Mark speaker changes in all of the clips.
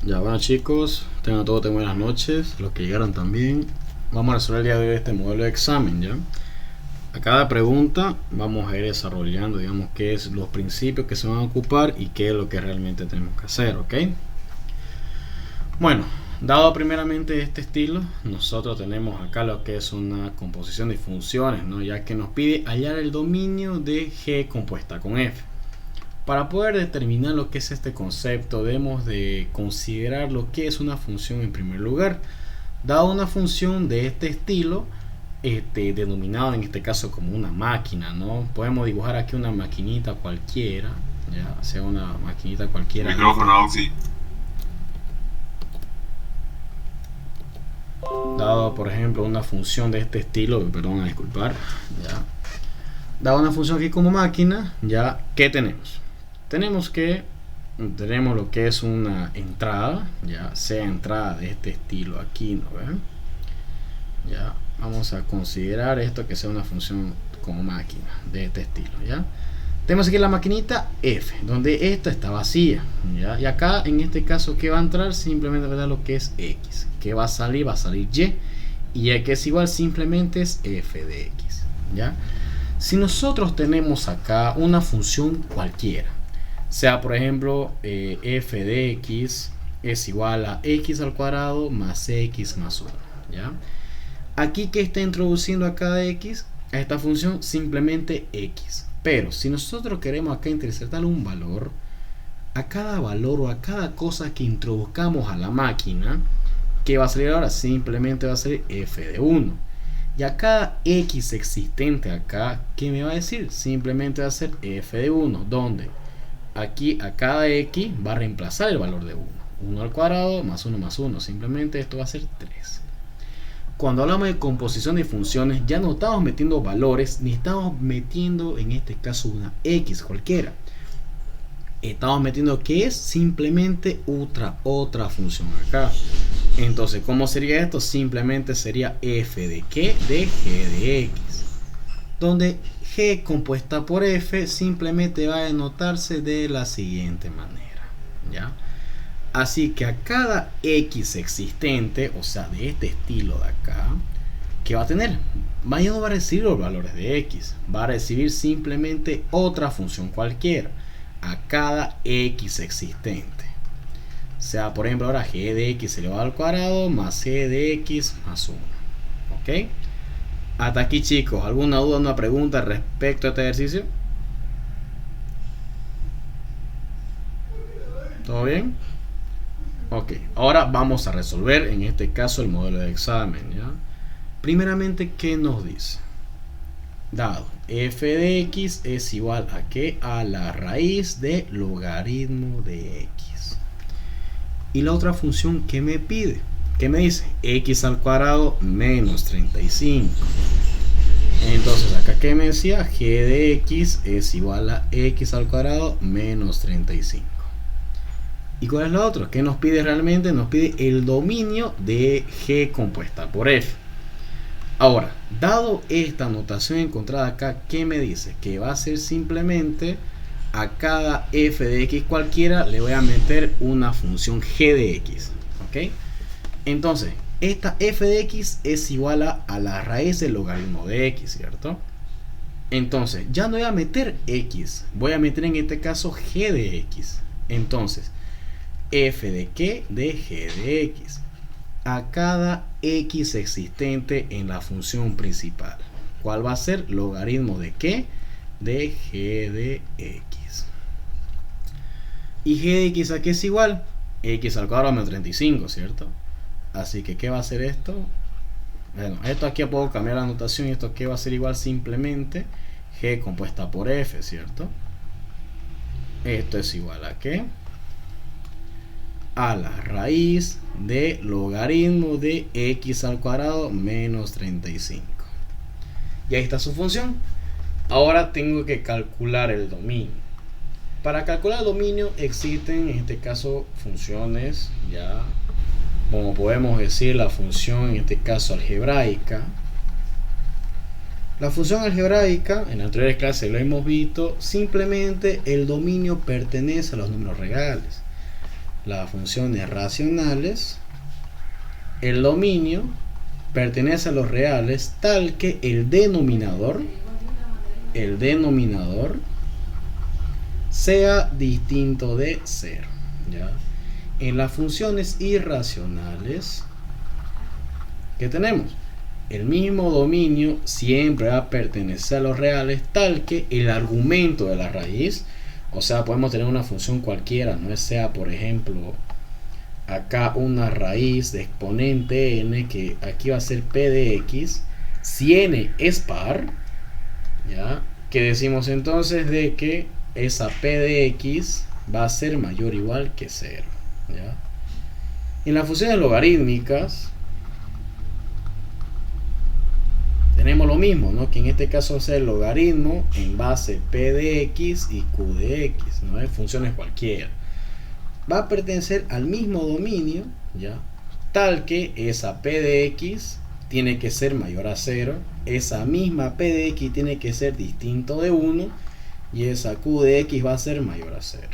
Speaker 1: Ya, bueno chicos, tengan todos buenas noches, los que llegaron también. Vamos a resolver el día de hoy este modelo de examen, ¿ya? A cada pregunta vamos a ir desarrollando, digamos, qué es los principios que se van a ocupar y qué es lo que realmente tenemos que hacer, ¿ok? Bueno, dado primeramente este estilo, nosotros tenemos acá lo que es una composición de funciones, ¿no? Ya que nos pide hallar el dominio de G compuesta con F. Para poder determinar lo que es este concepto, debemos de considerar lo que es una función en primer lugar. Dado una función de este estilo, denominado en este caso como una máquina, ¿no? Podemos dibujar aquí una maquinita cualquiera, ya sea una maquinita cualquiera.
Speaker 2: Micrófono, sí.
Speaker 1: Dado, por ejemplo, una función de este estilo, perdón, a disculpar, ya. Dado una función aquí como máquina, ya, ¿qué tenemos? Tenemos lo que es una entrada, ya sea entrada de este estilo aquí, ¿no ven? Ya, vamos a considerar esto que sea una función como máquina de este estilo, ya. Tenemos aquí la maquinita f, donde esta está vacía, ¿ya? Y acá en este caso, ¿qué va a entrar? Simplemente va a dar lo que es x. ¿Qué va a salir? Va a salir y. Y y que es igual simplemente es f de x, ¿ya? Si nosotros tenemos acá una función cualquiera, sea por ejemplo f de x es igual a x al cuadrado más x más 1, ¿ya? Aquí que está introduciendo acá de x a esta función simplemente x. Pero si nosotros queremos acá insertar un valor, a cada valor o a cada cosa que introduzcamos a la máquina, ¿qué va a salir ahora? Simplemente va a ser f de 1. Y a cada x existente acá, ¿qué me va a decir? Simplemente va a ser f de 1, donde aquí a cada x va a reemplazar el valor de 1. 1 al cuadrado más 1 más 1. Simplemente esto va a ser 3. Cuando hablamos de composición de funciones, ya no estamos metiendo valores, ni estamos metiendo en este caso una x cualquiera. Estamos metiendo que es simplemente otra función acá. Entonces, ¿cómo sería esto? Simplemente sería f de ¿qué? De g de x. Donde g compuesta por f simplemente va a denotarse de la siguiente manera, ¿ya? Así que a cada x existente, o sea, de este estilo de acá, ¿qué va a tener? Ya no va a recibir los valores de x, va a recibir simplemente otra función cualquiera a cada x existente. O sea, por ejemplo, ahora g de x elevado al cuadrado más g de x más 1. ¿Ok? Hasta aquí, chicos. ¿Alguna duda, una pregunta respecto a este ejercicio? ¿Todo bien? Ok, ahora vamos a resolver en este caso el modelo de examen, ¿ya? Primeramente, ¿qué nos dice? Dado f de x es igual a ¿qué? A la raíz de logaritmo de x. Y la otra función, ¿qué me pide? ¿Qué me dice? X al cuadrado menos 35. Entonces acá, ¿qué me decía? G de x es igual a x al cuadrado menos 35. ¿Y cuál es la otra? ¿Qué nos pide realmente? Nos pide el dominio de G compuesta por F. Ahora, dado esta notación encontrada acá, ¿qué me dice? Que va a ser simplemente a cada f de x cualquiera le voy a meter una función g de x. ¿Ok? Entonces, esta f de x es igual a la raíz del logaritmo de x, ¿cierto? Entonces, ya no voy a meter x, voy a meter en este caso g de x. Entonces, f de ¿qué? De g de x a cada x existente en la función principal. ¿Cuál va a ser? Logaritmo de ¿qué? De g de x. Y g de x a qué es igual? X al cuadrado menos 35, ¿cierto? Así que ¿qué va a ser esto? Bueno, esto aquí puedo cambiar la notación y esto ¿qué va a ser igual? Simplemente g compuesta por f, ¿cierto? Esto es igual a ¿qué? A la raíz de logaritmo de x al cuadrado menos 35. Y ahí está su función. Ahora tengo que calcular el dominio. Para calcular el dominio existen en este caso funciones, ya como podemos decir la función en este caso algebraica. La función algebraica, en anteriores clases lo hemos visto, simplemente el dominio pertenece a los números reales. las funciones racionales, el dominio pertenece a los reales tal que el denominador sea distinto de 0, ¿ya? En las funciones irracionales, ¿qué tenemos? El mismo dominio siempre va a pertenecer a los reales tal que el argumento de la raíz, o sea, podemos tener una función cualquiera, no sea, por ejemplo, acá una raíz de exponente n, que aquí va a ser p de x. Si n es par, ¿ya? Que decimos entonces de que esa p de x va a ser mayor o igual que 0, ¿ya? En las funciones logarítmicas tenemos lo mismo, ¿no? Que en este caso va a ser el logaritmo en base p de x y q de x, ¿no? Es funciones cualquiera. Va a pertenecer al mismo dominio, ¿ya? Tal que esa p de x tiene que ser mayor a 0, esa misma p de x tiene que ser distinto de 1 y esa q de x va a ser mayor a 0,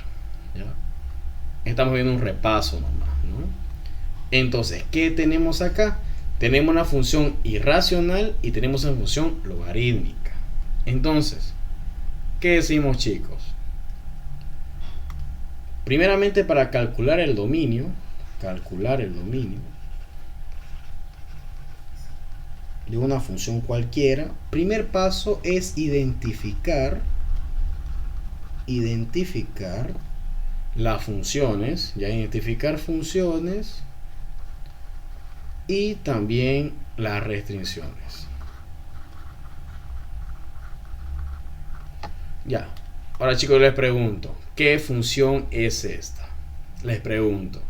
Speaker 1: ¿ya? Estamos viendo un repaso nomás, ¿no? Entonces, ¿qué tenemos acá? Tenemos una función irracional y tenemos una función logarítmica. Entonces, ¿qué decimos, chicos? Primeramente, para calcular el dominio de una función cualquiera, primer paso es identificar las funciones, ya identificar funciones y también las restricciones. Ya. Ahora, chicos, les pregunto, ¿qué función es esta? Les pregunto.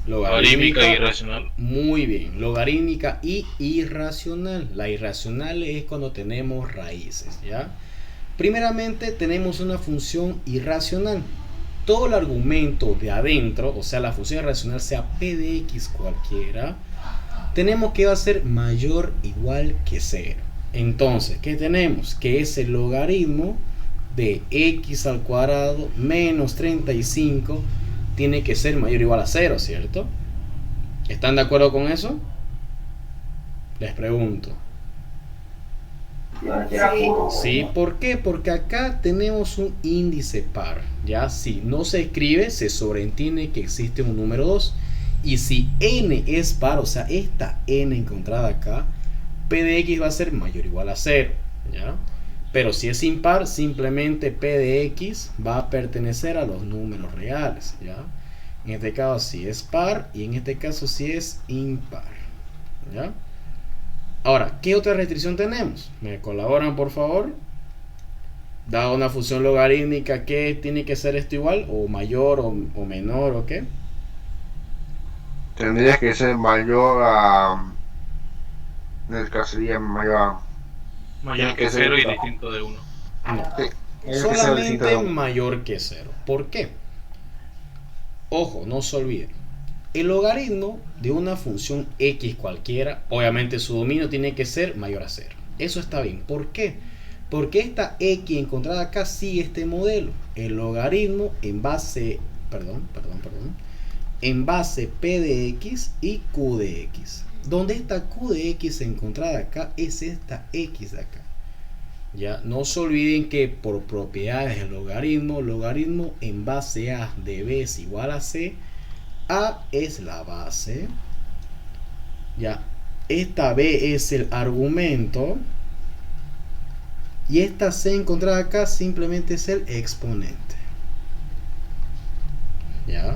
Speaker 2: Logarítmica y irracional.
Speaker 1: Muy bien, logarítmica y irracional. La irracional es cuando tenemos raíces, ¿ya? Primeramente tenemos una función irracional. Todo el argumento de adentro, o sea, la función irracional, sea p de x cualquiera, tenemos que va a ser mayor o igual que 0. Entonces, ¿qué tenemos? Que es el logaritmo de x al cuadrado menos 35 tiene que ser mayor o igual a 0, ¿cierto? ¿Están de acuerdo con eso? Les pregunto. Sí, ¿por qué? Porque acá tenemos un índice par, ¿ya? Si no se escribe, se sobreentiende que existe un número 2. Y si n es par, o sea, esta n encontrada acá, p de x va a ser mayor o igual a 0, ¿ya? Pero si es impar, simplemente p de x va a pertenecer a los números reales, ¿ya? En este caso si es par y en este caso si es impar, ¿ya? Ahora, ¿qué otra restricción tenemos? ¿Me colaboran, por favor? Dado una función logarítmica, ¿qué tiene que ser esto igual? ¿O mayor o menor o qué?
Speaker 3: Tendría que ser mayor a... En el caso sería mayor a...
Speaker 2: Mayor que 0 y distinto de 1.
Speaker 1: No.
Speaker 3: Sí,
Speaker 1: Solamente mayor que 0. ¿Por qué? Ojo, no se olviden. El logaritmo de una función x cualquiera, obviamente su dominio tiene que ser mayor a 0. Eso está bien. ¿Por qué? Porque esta x encontrada acá sigue este modelo. El logaritmo en base, en base p de x y q de x. Donde esta q de x encontrada acá es esta x de acá. Ya, no se olviden que por propiedades del logaritmo en base a de b es igual a c. A es la base, ya, esta b es el argumento y esta c encontrada acá simplemente es el exponente, ya.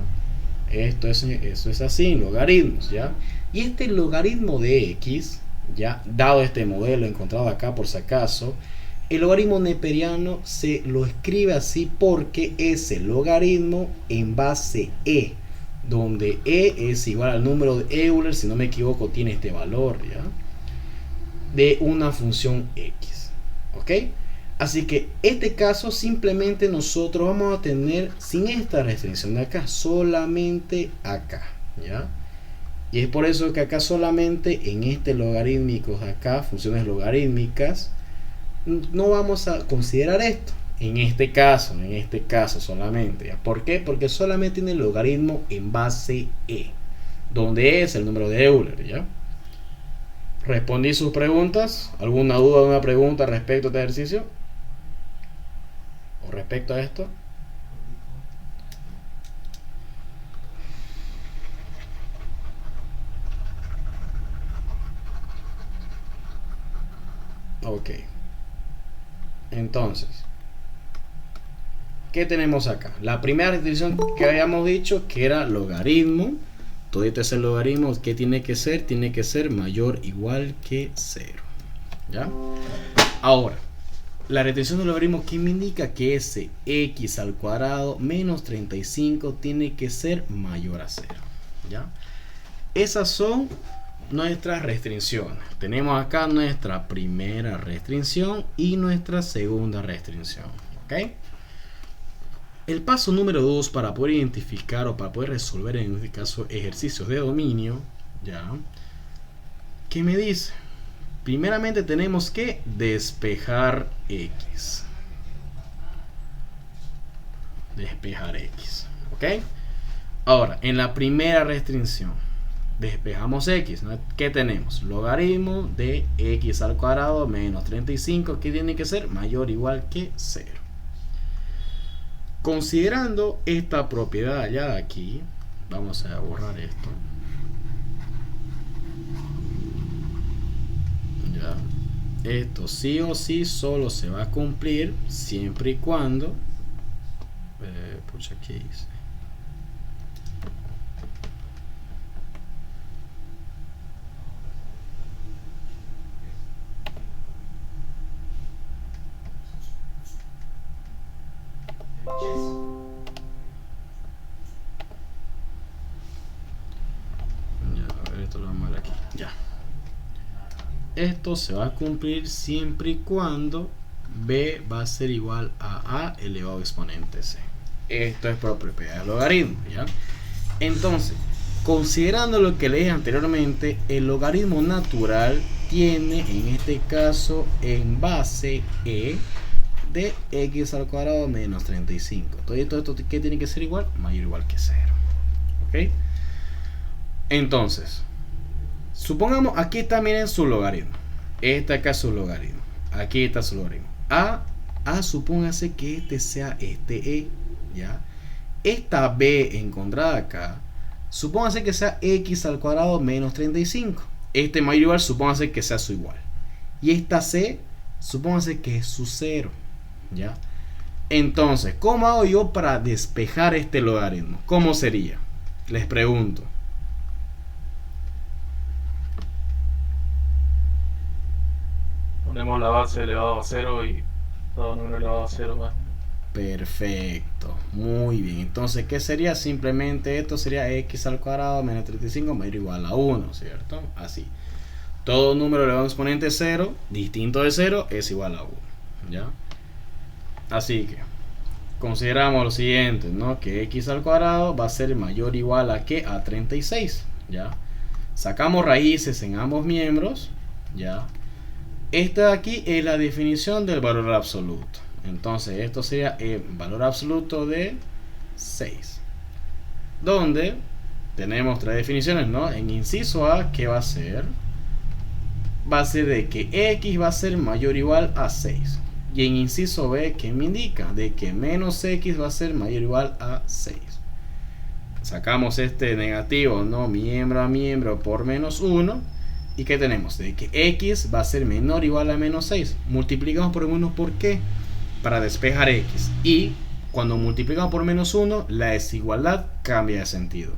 Speaker 1: Eso es así en logaritmos, ya. Y este logaritmo de x, ya, dado este modelo encontrado acá por si acaso, el logaritmo neperiano se lo escribe así porque es el logaritmo en base e, donde e es igual al número de Euler, si no me equivoco tiene este valor, ¿ya? De una función x, ¿ok? Así que este caso simplemente nosotros vamos a tener sin esta restricción de acá, solamente acá, ¿ya? Y es por eso que acá solamente en este logarítmicos acá, funciones logarítmicas, no vamos a considerar esto. En este caso solamente. ¿Por qué? Porque solamente tiene el logaritmo en base e, donde es el número de Euler, ¿ya? ¿Respondí sus preguntas? ¿Alguna duda, alguna pregunta respecto a este ejercicio? ¿O respecto a esto? Ok. Entonces, ¿qué tenemos acá? La primera restricción que habíamos dicho que era logaritmo. Todo este es el logaritmo. ¿Qué tiene que ser? Tiene que ser mayor o igual que 0. ¿Ya? Ahora, la restricción del logaritmo, ¿qué me indica? Que ese x al cuadrado menos 35 tiene que ser mayor a 0. ¿Ya? Esas son nuestras restricciones. Tenemos acá nuestra primera restricción y nuestra segunda restricción. ¿Ok? El paso número 2 para poder identificar o para poder resolver en este caso ejercicios de dominio, ¿ya? ¿Qué me dice? Primeramente tenemos que despejar x. Despejar x. ¿Ok? Ahora, en la primera restricción, despejamos x, ¿no? ¿Qué tenemos? Logaritmo de x al cuadrado menos 35, que tiene que ser mayor o igual que 0. Considerando esta propiedad ya de aquí, vamos a borrar esto. Ya. Esto sí o sí solo se va a cumplir siempre y cuando... pucha, ¿qué hice? Esto se va a cumplir siempre y cuando b va a ser igual a elevado a exponente c. Esto es por propiedad del logaritmo, ¿ya? Entonces, considerando lo que le dije anteriormente, el logaritmo natural tiene en este caso en base e de x al cuadrado menos 35. Todo esto ¿qué tiene que ser igual? Mayor o igual que 0. ¿Ok? Entonces, supongamos, aquí está, miren, su logaritmo. Este acá es su logaritmo. Aquí está su logaritmo. Supóngase que este sea este E, ¿ya? Esta B encontrada acá, supóngase que sea x al cuadrado menos 35. Este mayor o igual, supóngase que sea su igual. Y esta C, supóngase que es su 0, ¿ya? Entonces, ¿cómo hago yo para despejar este logaritmo? ¿Cómo sería? Les pregunto.
Speaker 2: Ponemos la base elevado a 0 y todo número elevado a 0 más.
Speaker 1: Perfecto, muy bien. Entonces, ¿qué sería? Simplemente esto sería x al cuadrado menos 35 mayor o igual a 1, ¿cierto? Así. Todo número elevado a exponente 0, distinto de 0, es igual a 1, ¿ya? Así que, consideramos lo siguiente, ¿no? Que x al cuadrado va a ser mayor o igual a ¿qué? A 36, ¿ya? Sacamos raíces en ambos miembros, ¿ya? Esta de aquí es la definición del valor absoluto. Entonces esto sería el valor absoluto de 6. Donde tenemos tres definiciones, ¿no? En inciso A, ¿qué va a ser? Va a ser de que x va a ser mayor o igual a 6. Y en inciso B, ¿qué me indica? De que menos x va a ser mayor o igual a 6. Sacamos este negativo, ¿no? Miembro a miembro por menos 1. ¿Y qué tenemos? De que x va a ser menor o igual a menos 6. Multiplicamos por 1, ¿por qué? Para despejar x. Y cuando multiplicamos por menos 1, la desigualdad cambia de sentido.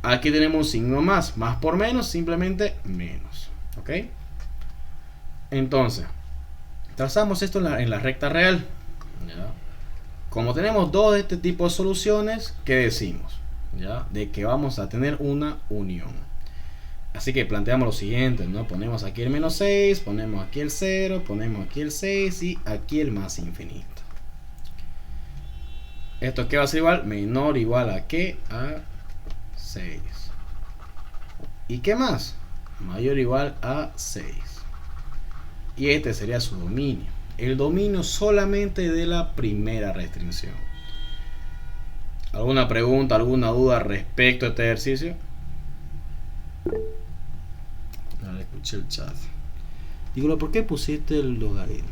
Speaker 1: Aquí tenemos un signo más. Más por menos, simplemente menos. ¿Ok? Entonces, trazamos esto en la recta real. ¿Ya? Como tenemos dos de este tipo de soluciones, ¿qué decimos? ¿Ya? De que vamos a tener una unión. Así que planteamos lo siguiente, ¿no? Ponemos aquí el menos 6, ponemos aquí el 0, ponemos aquí el 6 y aquí el más infinito. ¿Esto qué va a ser igual? Menor o igual a ¿qué? A 6. ¿Y qué más? Mayor o igual a 6. Y este sería su dominio. El dominio solamente de la primera restricción. ¿Alguna pregunta, alguna duda respecto a este ejercicio? Ahora escuché el chat. Digo, ¿por qué pusiste el logaritmo?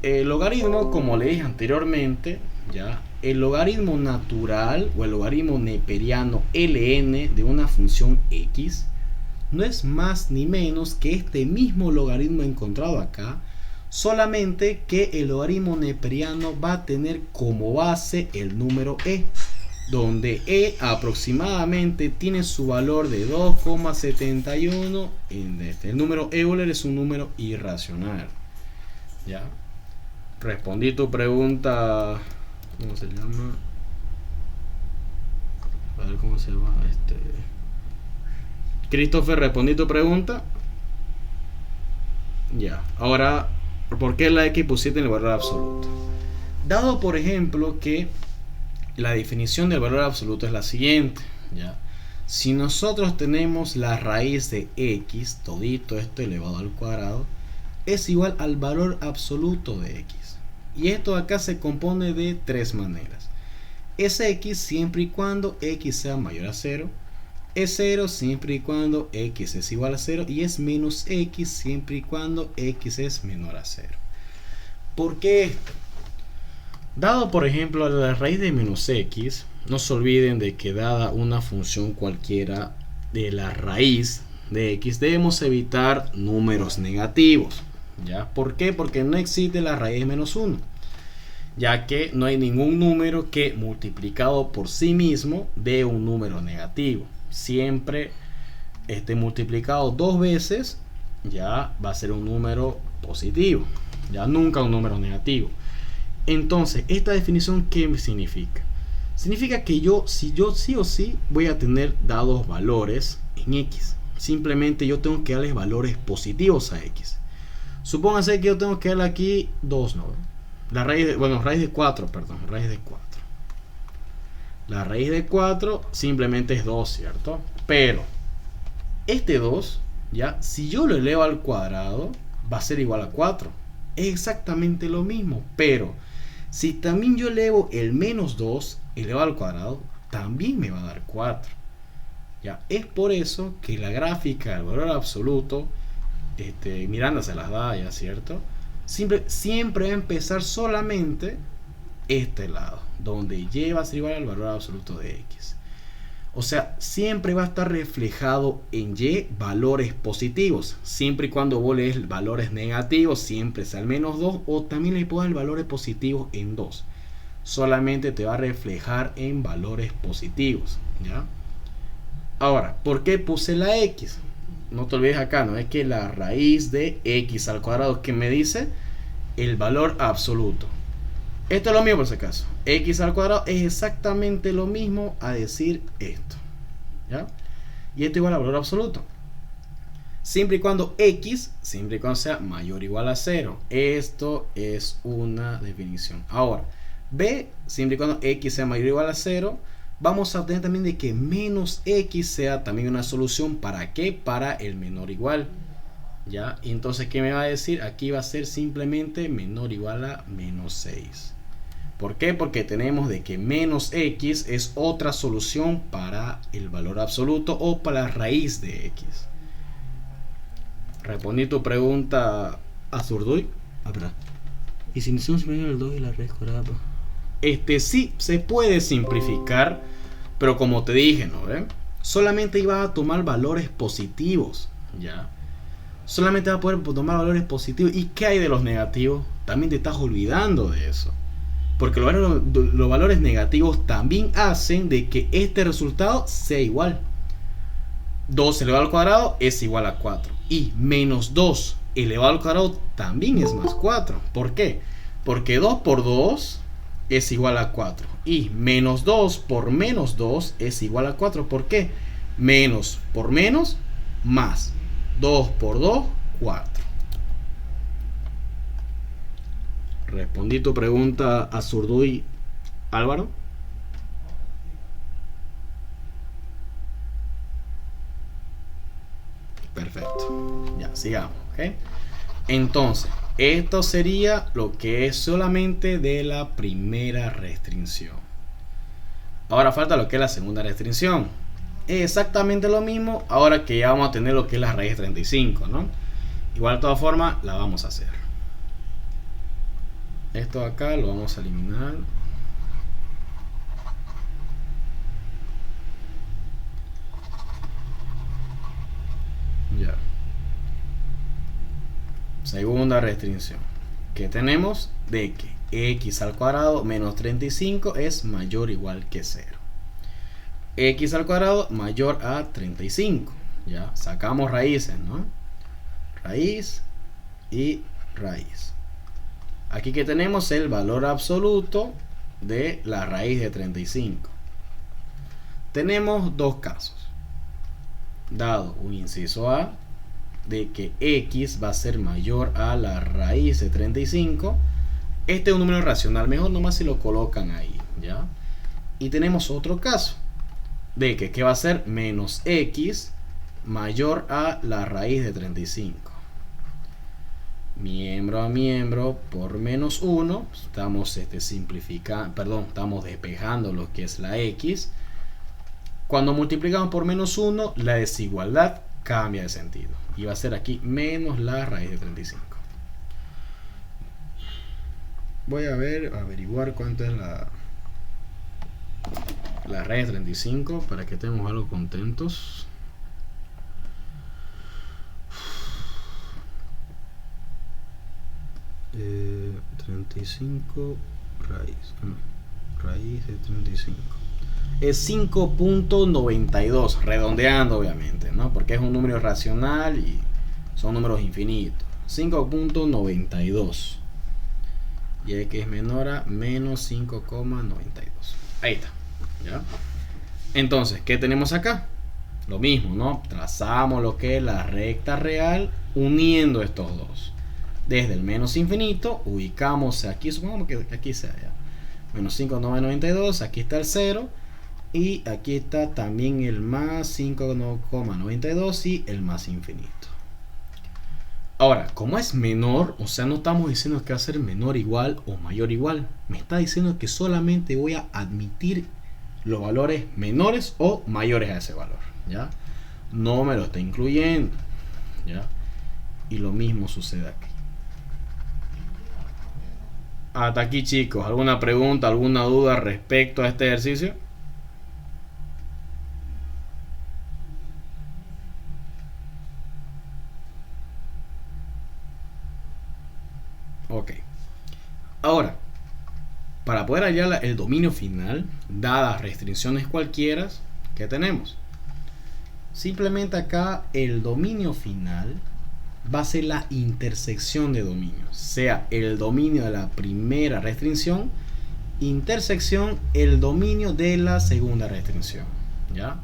Speaker 1: El logaritmo, como le dije anteriormente, ya, el logaritmo natural o el logaritmo neperiano ln de una función x no es más ni menos que este mismo logaritmo encontrado acá, solamente que el logaritmo neperiano va a tener como base el número e, donde e aproximadamente tiene su valor de 2,71. El número Euler es un número irracional. ¿Ya? Respondí tu pregunta. ¿Cómo se llama? A ver cómo se llama Christopher, respondí tu pregunta. Ya. Ahora, ¿por qué la x pusiste en el valor absoluto? Dado por ejemplo que la definición del valor absoluto es la siguiente, ¿ya? Si nosotros tenemos la raíz de x, todito esto elevado al cuadrado, es igual al valor absoluto de x. Y esto acá se compone de tres maneras. Es x siempre y cuando x sea mayor a 0. Es 0 siempre y cuando x es igual a 0. Y es menos x siempre y cuando x es menor a 0. ¿Por qué esto? Dado por ejemplo la raíz de menos x, no se olviden de que dada una función cualquiera de la raíz de x, debemos evitar números negativos. ¿Ya? ¿Por qué? Porque no existe la raíz de menos 1, ya que no hay ningún número que multiplicado por sí mismo dé un número negativo. Siempre multiplicado dos veces ya va a ser un número positivo, ya nunca un número negativo. Entonces, esta definición, ¿qué significa? Significa que si yo sí o sí voy a tener dados valores en x, simplemente yo tengo que darles valores positivos a x. Supónganse que yo tengo que darle aquí 2, ¿no? Raíz de 4, perdón, raíz de 4. La raíz de 4 simplemente es 2, ¿cierto? Pero este 2, ya, si yo lo elevo al cuadrado, va a ser igual a 4. Es exactamente lo mismo, pero si también yo elevo el menos 2 elevado al cuadrado, también me va a dar 4. Ya, es por eso que la gráfica del valor absoluto, Miranda se las da ya, ¿cierto? Siempre va a empezar solamente este lado, donde y va a ser igual al valor absoluto de x. O sea, siempre va a estar reflejado en y valores positivos. Siempre y cuando vos lees valores negativos, siempre sea al menos 2, o también le pones valores positivos en 2. Solamente te va a reflejar en valores positivos, ¿ya? Ahora, ¿por qué puse la x? No te olvides acá, no es que la raíz de x al cuadrado que me dice el valor absoluto. Esto es lo mismo por si acaso. X al cuadrado es exactamente lo mismo a decir esto, ¿ya? Y esto igual al valor absoluto. Siempre y cuando x, siempre y cuando sea mayor o igual a 0. Esto es una definición. Ahora, b, siempre y cuando x sea mayor o igual a 0. Vamos a obtener también de que menos x sea también una solución. ¿Para qué? Para el menor igual. ¿Ya? Y entonces, ¿qué me va a decir? Aquí va a ser simplemente menor o igual a menos 6. ¿Por qué? Porque tenemos de que menos x es otra solución para el valor absoluto o para la raíz de x. Respondí tu pregunta, Azurduy. ¿Y si hicimos el 2 y la raíz cuadrada? Sí, se puede simplificar, pero como te dije, ¿no? Solamente ibas a tomar valores positivos, ¿ya? Solamente vas a poder tomar valores positivos. ¿Y qué hay de los negativos? También te estás olvidando de eso. Porque los valores negativos también hacen de que este resultado sea igual. 2 elevado al cuadrado es igual a 4. Y menos 2 elevado al cuadrado también es más 4. ¿Por qué? Porque 2 por 2 es igual a 4. Y menos 2 por menos 2 es igual a 4. ¿Por qué? Menos por menos, más. 2 por 2, 4. Respondí tu pregunta, Azurduy, Álvaro. sigamos, ¿ok? Entonces, esto sería lo que es solamente de la primera restricción. Ahora falta lo que es la segunda restricción. Es exactamente lo mismo, ahora que ya vamos a tener lo que es la raíz de 35, ¿no? Igual de todas formas la vamos a hacer. Esto acá lo vamos a eliminar. Ya. Segunda restricción. Que tenemos de que x al cuadrado menos 35 es mayor o igual que 0. X al cuadrado mayor a 35. Ya, sacamos raíces, ¿no? Raíz y raíz. Aquí que tenemos el valor absoluto de la raíz de 35. Tenemos dos casos. Dado un inciso A de que x va a ser mayor a la raíz de 35. Este es un número racional. Mejor nomás si lo colocan ahí, ¿ya? Y tenemos otro caso de que va a ser menos x mayor a la raíz de 35. Miembro a miembro por menos 1. Estamos simplificando, perdón, estamos despejando lo que es la x. Cuando multiplicamos por menos 1, la desigualdad cambia de sentido. Y va a ser aquí menos la raíz de 35. Voy a averiguar cuánto es la raíz de 35 para que estemos algo contentos. Eh, 35 raíz de 35 es 5.92, redondeando obviamente, ¿no? Porque es un número racional y son números infinitos. 5.92 y x es menor a menos 5.92. Ahí está, ¿ya? Entonces, ¿qué tenemos acá? Lo mismo, ¿no? Trazamos lo que es la recta real uniendo estos dos. Desde el menos infinito ubicamos aquí, supongamos que aquí sea ya menos 5,92, aquí está el 0 y aquí está también el más 5,92 y el más infinito. Ahora, como es menor, o sea, no estamos diciendo que va a ser menor igual o mayor igual, me está diciendo que solamente voy a admitir los valores menores o mayores a ese valor, ¿ya? No me lo está incluyendo, ¿ya? Y lo mismo sucede aquí. Hasta aquí, chicos, ¿alguna pregunta, alguna duda respecto a este ejercicio? Ok. Ahora, para poder hallar el dominio final, dadas restricciones cualquiera, ¿qué tenemos? Simplemente acá el dominio final va a ser la intersección de dominios, sea el dominio de la primera restricción, intersección el dominio de la segunda restricción, ¿ya?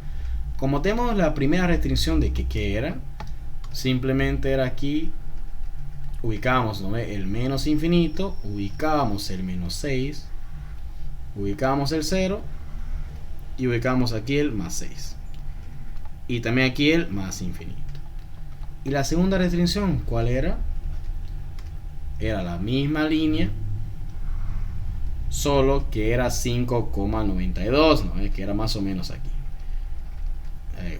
Speaker 1: Como tenemos la primera restricción de que era, simplemente era aquí, ubicábamos, ¿no? El menos infinito, ubicábamos el menos 6, ubicábamos el 0 y ubicábamos aquí el más 6 y también aquí el más infinito. Y la segunda restricción, ¿cuál era? Era la misma línea, solo que era 5,92, ¿no? Que era más o menos aquí.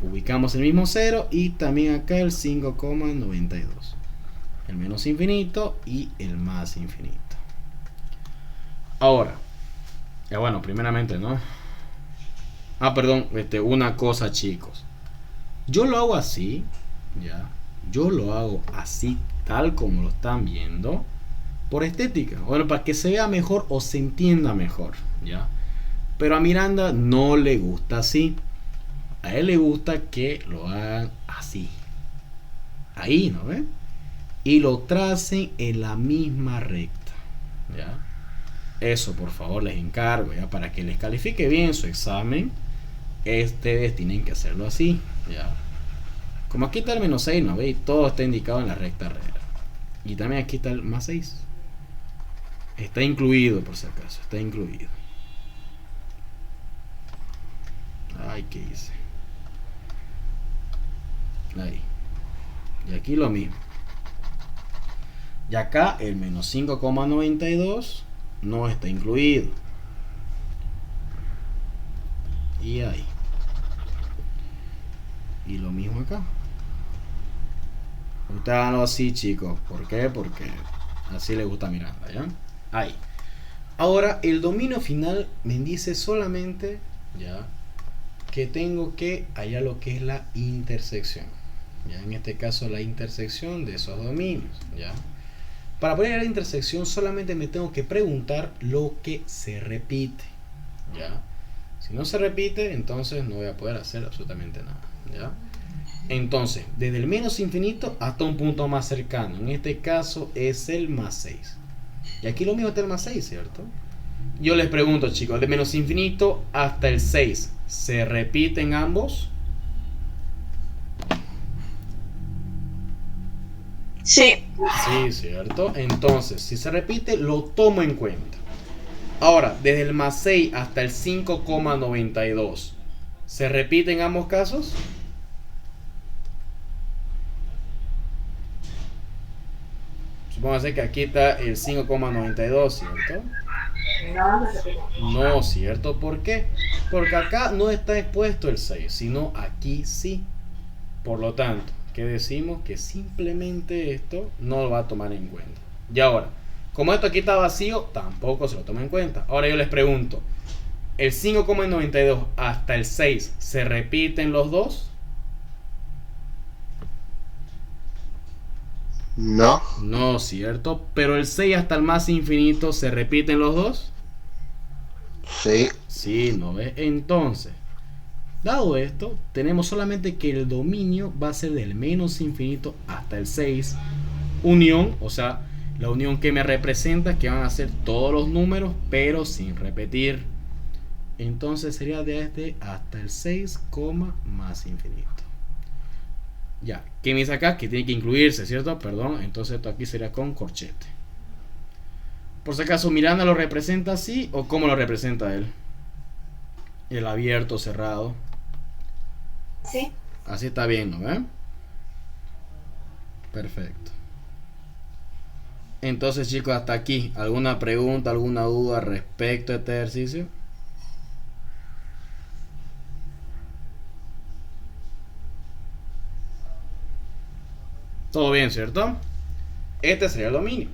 Speaker 1: Ubicamos el mismo 0 y también acá el 5,92. El menos infinito y el más infinito. Ahora, bueno, primeramente, ¿no? Perdón, una cosa, chicos. Yo lo hago así, ¿ya? Yo lo hago así, tal como lo están viendo, por estética, bueno, para que se vea mejor o se entienda mejor, ¿ya? Pero a Miranda no le gusta así. A él le gusta que lo hagan así. Ahí, ¿no ven? Y lo tracen en la misma recta, ¿ya? Eso, por favor, les encargo, ¿ya? Para que les califique bien su examen, ustedes tienen que hacerlo así, ¿ya? Como aquí está el menos 6, ¿no veis? Todo está indicado en la recta real. Y también aquí está el más 6. Está incluido, por si acaso. Está incluido. Ay, ¿qué hice? Ahí. Y aquí lo mismo. Y acá el menos 5,92 no está incluido. Y ahí. Y lo mismo acá. Ustedes háganlo así, chicos. ¿Por qué? Porque así le gusta a Miranda, ¿ya? Ahí. Ahora, el dominio final me dice solamente, ¿ya?, que tengo que hallar lo que es la intersección. ¿Ya? En este caso, la intersección de esos dominios, ¿ya? Para poder hallar la intersección, solamente me tengo que preguntar lo que se repite, ¿ya? Si no se repite, entonces no voy a poder hacer absolutamente nada, ¿ya? Entonces, desde el menos infinito hasta un punto más cercano. En este caso es el más 6. Y aquí lo mismo está el más 6, ¿cierto? Yo les pregunto, chicos, de menos infinito hasta el 6, ¿se repiten ambos?
Speaker 4: Sí.
Speaker 1: Sí, ¿cierto? Entonces, si se repite, lo tomo en cuenta. Ahora, desde el más 6 hasta el 5,92, ¿se repiten ambos casos? Supóngase que aquí está el 5,92, ¿cierto? No, ¿cierto? ¿Por qué? Porque acá no está expuesto el 6, sino aquí sí. Por lo tanto, ¿qué decimos? Que simplemente esto no lo va a tomar en cuenta. Y ahora, como esto aquí está vacío, tampoco se lo toma en cuenta. Ahora yo les pregunto, ¿el 5,92 hasta el 6 se repiten los dos?
Speaker 3: No.
Speaker 1: No, ¿cierto? Pero el 6 hasta el más infinito, ¿se repiten los dos?
Speaker 3: Sí.
Speaker 1: Sí, ¿no ves? Entonces, dado esto, tenemos solamente que el dominio va a ser del menos infinito hasta el 6, unión, o sea, la unión que me representa que van a ser todos los números, pero sin repetir. Entonces sería desde hasta el 6, más infinito. Ya, ¿qué me dice acá? Que tiene que incluirse, ¿cierto? Perdón, entonces esto aquí sería con corchete. Por si acaso, ¿Miranda lo representa así o cómo lo representa él? El abierto, cerrado.
Speaker 4: Sí.
Speaker 1: Así está bien, ¿no? Perfecto. Entonces, chicos, hasta aquí. ¿Alguna pregunta, alguna duda respecto a este ejercicio? Todo bien, ¿cierto? Este sería el dominio.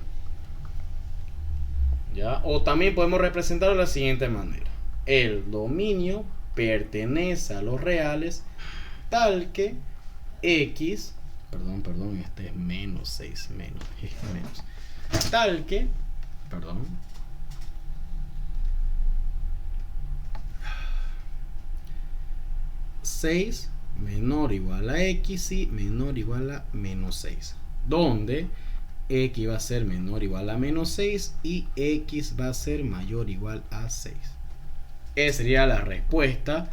Speaker 1: ¿Ya? O también podemos representarlo de la siguiente manera. El dominio pertenece a los reales tal que x, perdón, este es menos 6, menos, tal que, perdón, ...6 menor o igual a x y menor o igual a menos 6, donde x va a ser menor o igual a menos 6 y x va a ser mayor o igual a 6. Esa sería la respuesta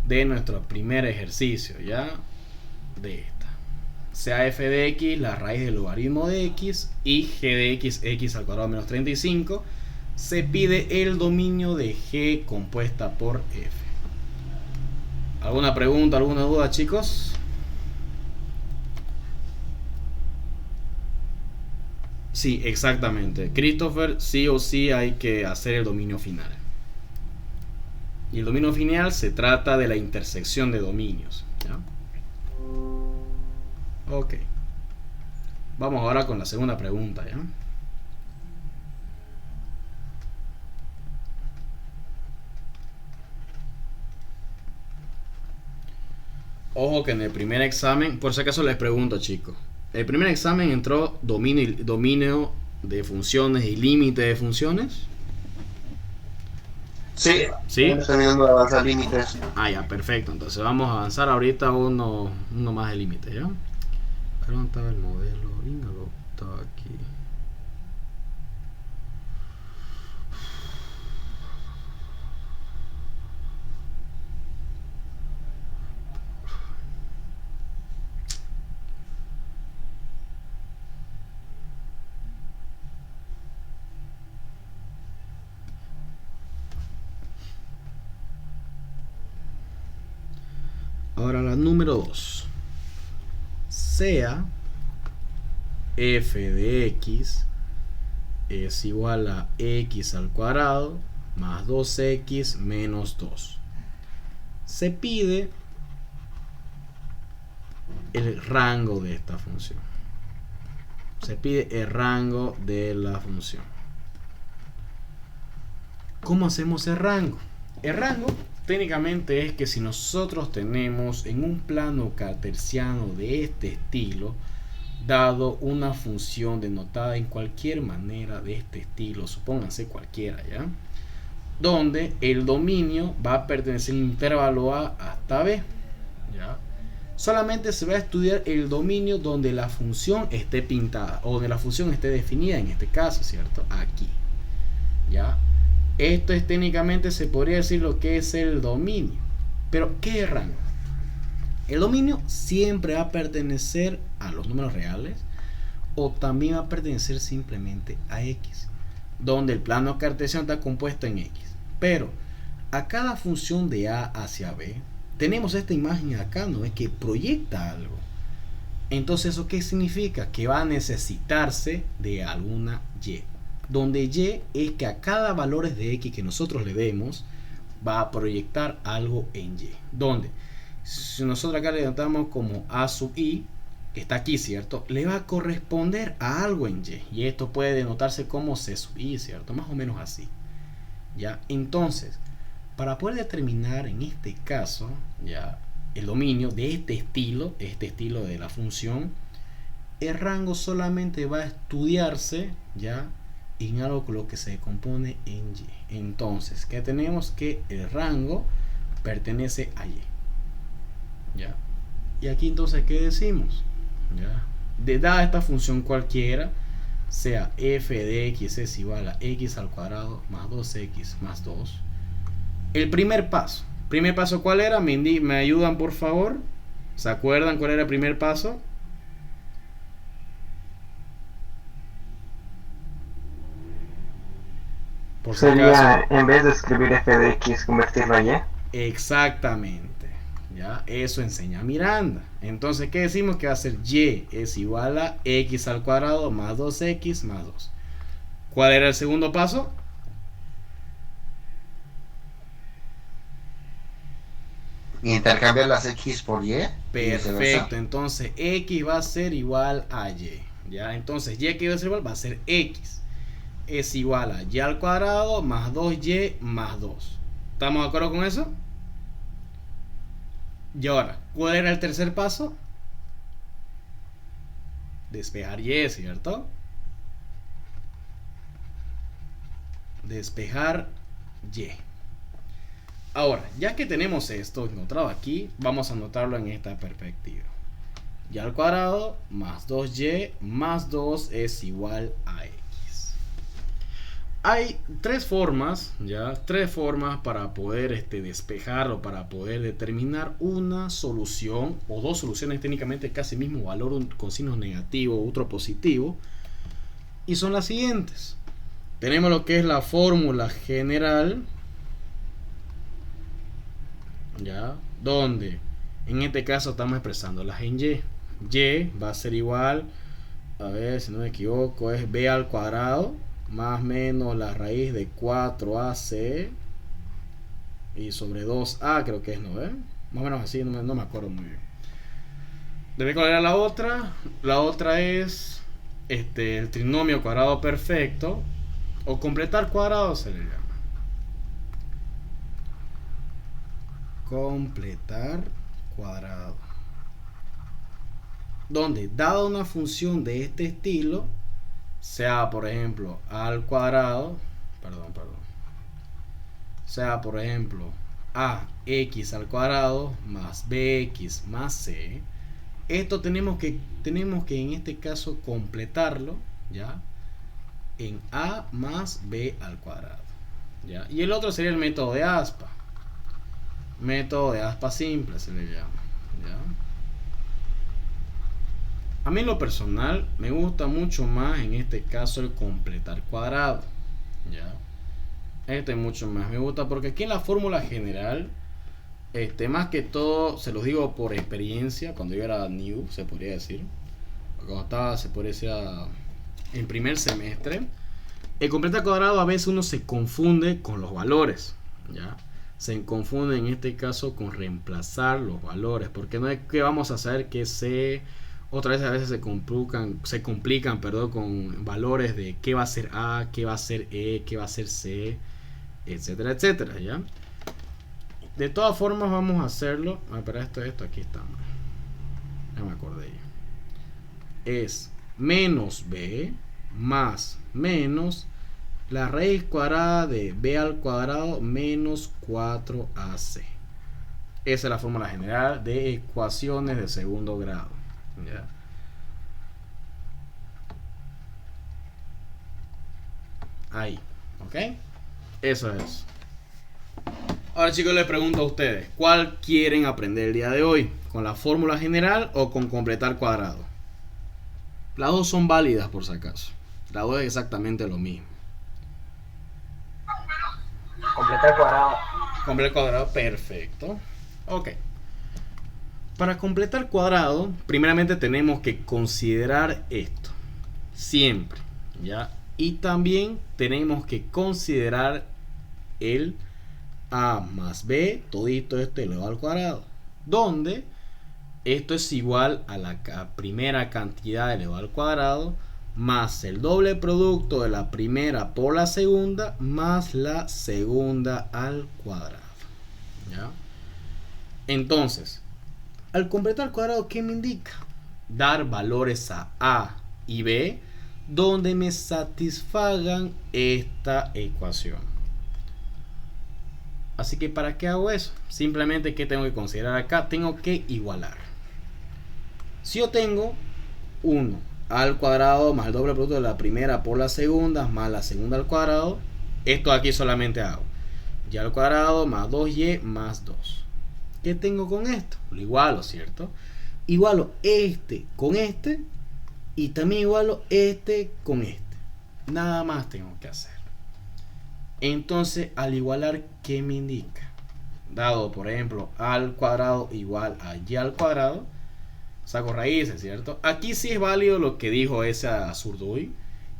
Speaker 1: de nuestro primer ejercicio, ¿ya? De esta. Sea f de x la raíz del logaritmo de x y g de x, x al cuadrado menos 35. Se pide el dominio de g compuesta por f. ¿Alguna pregunta, alguna duda, chicos? Sí, exactamente. Christopher, sí o sí hay que hacer el dominio final. Y el dominio final se trata de la intersección de dominios, ¿ya? Ok. Vamos ahora con la segunda pregunta, ¿ya? Ojo que en el primer examen, por si acaso les pregunto, chicos, el primer examen entró dominio de funciones y límite de funciones.
Speaker 3: Sí.
Speaker 1: ¿Sí?
Speaker 3: Estamos terminando de avanzar límites.
Speaker 1: Ah, ya, perfecto. Entonces vamos a avanzar ahorita uno más de límite, ¿ya? ¿Dónde estaba el modelo? No estaba aquí. Ahora la número 2. Sea f de x es igual a x al cuadrado más 2x menos 2. Se pide el rango de esta función. Se pide el rango de la función. ¿Cómo hacemos el rango? El rango técnicamente es que si nosotros tenemos en un plano cartesiano de este estilo, dado una función denotada en cualquier manera de este estilo, supónganse cualquiera, ¿ya? Donde el dominio va a pertenecer a un intervalo A hasta B, ¿ya? Solamente se va a estudiar el dominio donde la función esté pintada o donde la función esté definida, en este caso, ¿cierto? Aquí, ¿ya? Esto es técnicamente, se podría decir lo que es el dominio. Pero, ¿qué es rango? El dominio siempre va a pertenecer a los números reales o también va a pertenecer simplemente a X, donde el plano cartesiano está compuesto en X. Pero a cada función de A hacia B, tenemos esta imagen acá, ¿no? Es que proyecta algo. Entonces, ¿eso qué significa? Que va a necesitarse de alguna Y, donde Y es que a cada valor de X que nosotros le demos, va a proyectar algo en Y. Donde, si nosotros acá le denotamos como A sub I, que está aquí, ¿cierto? Le va a corresponder a algo en Y. Y esto puede denotarse como C sub I, ¿cierto? Más o menos así, ¿ya? Entonces, para poder determinar en este caso, ¿ya?, el dominio de este estilo de la función, el rango solamente va a estudiarse, ¿ya?, en algo con lo que se compone en Y. Entonces, ¿qué tenemos? Que el rango pertenece a Y, ¿ya? Y aquí entonces, ¿qué decimos? ¿Ya? De dada esta función cualquiera, sea f de x es igual a x al cuadrado más 2x más 2. El primer paso. ¿Primer paso cuál era? ¿Me ayudan por favor? ¿Se acuerdan cuál era el primer paso? Por si
Speaker 5: Sería,
Speaker 1: acaso.
Speaker 5: en vez de escribir f de x, convertirlo a y.
Speaker 1: Exactamente. ¿Ya? Eso enseña Miranda. Entonces, ¿qué decimos? Que va a ser y es igual a x al cuadrado más 2x más 2. ¿Cuál era el segundo paso?
Speaker 3: Intercambiar las x por y.
Speaker 1: Perfecto. Entonces, x va a ser igual a y. ¿Ya? Entonces, y que va a ser igual va a ser x. Es igual a y al cuadrado más 2y más 2. ¿Estamos de acuerdo con eso? Y ahora, ¿cuál era el tercer paso? Despejar y, ¿cierto? Despejar y. Ahora, ya que tenemos esto encontrado aquí, vamos a anotarlo en esta perspectiva. Y al cuadrado más 2y más 2 es igual a x. Hay tres formas, ¿ya? Tres formas para poder despejar o para poder determinar una solución o dos soluciones técnicamente casi mismo valor, un con signo negativo, otro positivo. Y son las siguientes. Tenemos lo que es la fórmula general, ¿ya? Donde en este caso estamos expresándolas en y. Y va a ser igual, a ver si no me equivoco, es b al cuadrado más menos la raíz de 4ac y sobre 2a, creo que es, ¿no? Más o menos así, no me acuerdo muy bien. ¿De cuál era la otra? La otra es el trinomio cuadrado perfecto o completar cuadrado se le llama. Completar cuadrado. Donde, dada una función de este estilo, sea por ejemplo a al cuadrado, sea por ejemplo ax al cuadrado más bx más c, esto tenemos que en este caso completarlo, ¿ya?, en a más b al cuadrado, ¿ya? Y el otro sería el método de aspa. Método de aspa simple se le llama, ¿ya? A mí en lo personal me gusta mucho más en este caso el completar cuadrado, ¿ya? Mucho más me gusta porque aquí en la fórmula general, más que todo, se los digo por experiencia, cuando yo era new, se podría decir, cuando estaba, se puede decir, en primer semestre, el completar cuadrado a veces uno se confunde con los valores, ¿ya? Se confunde en este caso con reemplazar los valores, porque no es que vamos a saber que otra vez a veces se complican, perdón, con valores de qué va a ser A, qué va a ser E, qué va a ser C, etcétera, etcétera, ¿ya? De todas formas vamos a hacerlo. Para esto aquí está. Ya me acordé yo. Es menos B más menos la raíz cuadrada de B al cuadrado menos 4AC. Esa es la fórmula general de ecuaciones de segundo grado, ¿ya? Ahí, ¿ok? Eso es. Ahora, chicos, les pregunto a ustedes, ¿cuál quieren aprender el día de hoy? ¿Con la fórmula general o con completar cuadrado? Las dos son válidas, por si acaso. Las dos es exactamente lo mismo.
Speaker 5: Completar cuadrado.
Speaker 1: Completar cuadrado, perfecto. Ok. Para completar cuadrado, primeramente tenemos que considerar esto. Siempre, ¿ya? Y también tenemos que considerar el A más B, todito esto elevado al cuadrado, donde esto es igual a la primera cantidad elevado al cuadrado más el doble producto de la primera por la segunda más la segunda al cuadrado, ¿ya? Entonces, al completar el cuadrado, ¿qué me indica? Dar valores a y B donde me satisfagan esta ecuación. Así que ¿para qué hago eso? Simplemente, ¿qué tengo que considerar acá? Tengo que igualar. Si yo tengo 1 al cuadrado más el doble producto de la primera por la segunda más la segunda al cuadrado, esto aquí solamente hago y al cuadrado más 2y más 2. ¿Qué tengo con esto? Lo igualo, ¿cierto? Igualo este con este y también igualo este con este. Nada más tengo que hacer. Entonces, al igualar, ¿qué me indica? Dado, por ejemplo, a al cuadrado igual a y al cuadrado, saco raíces, ¿cierto? Aquí sí es válido lo que dijo ese Zurduy,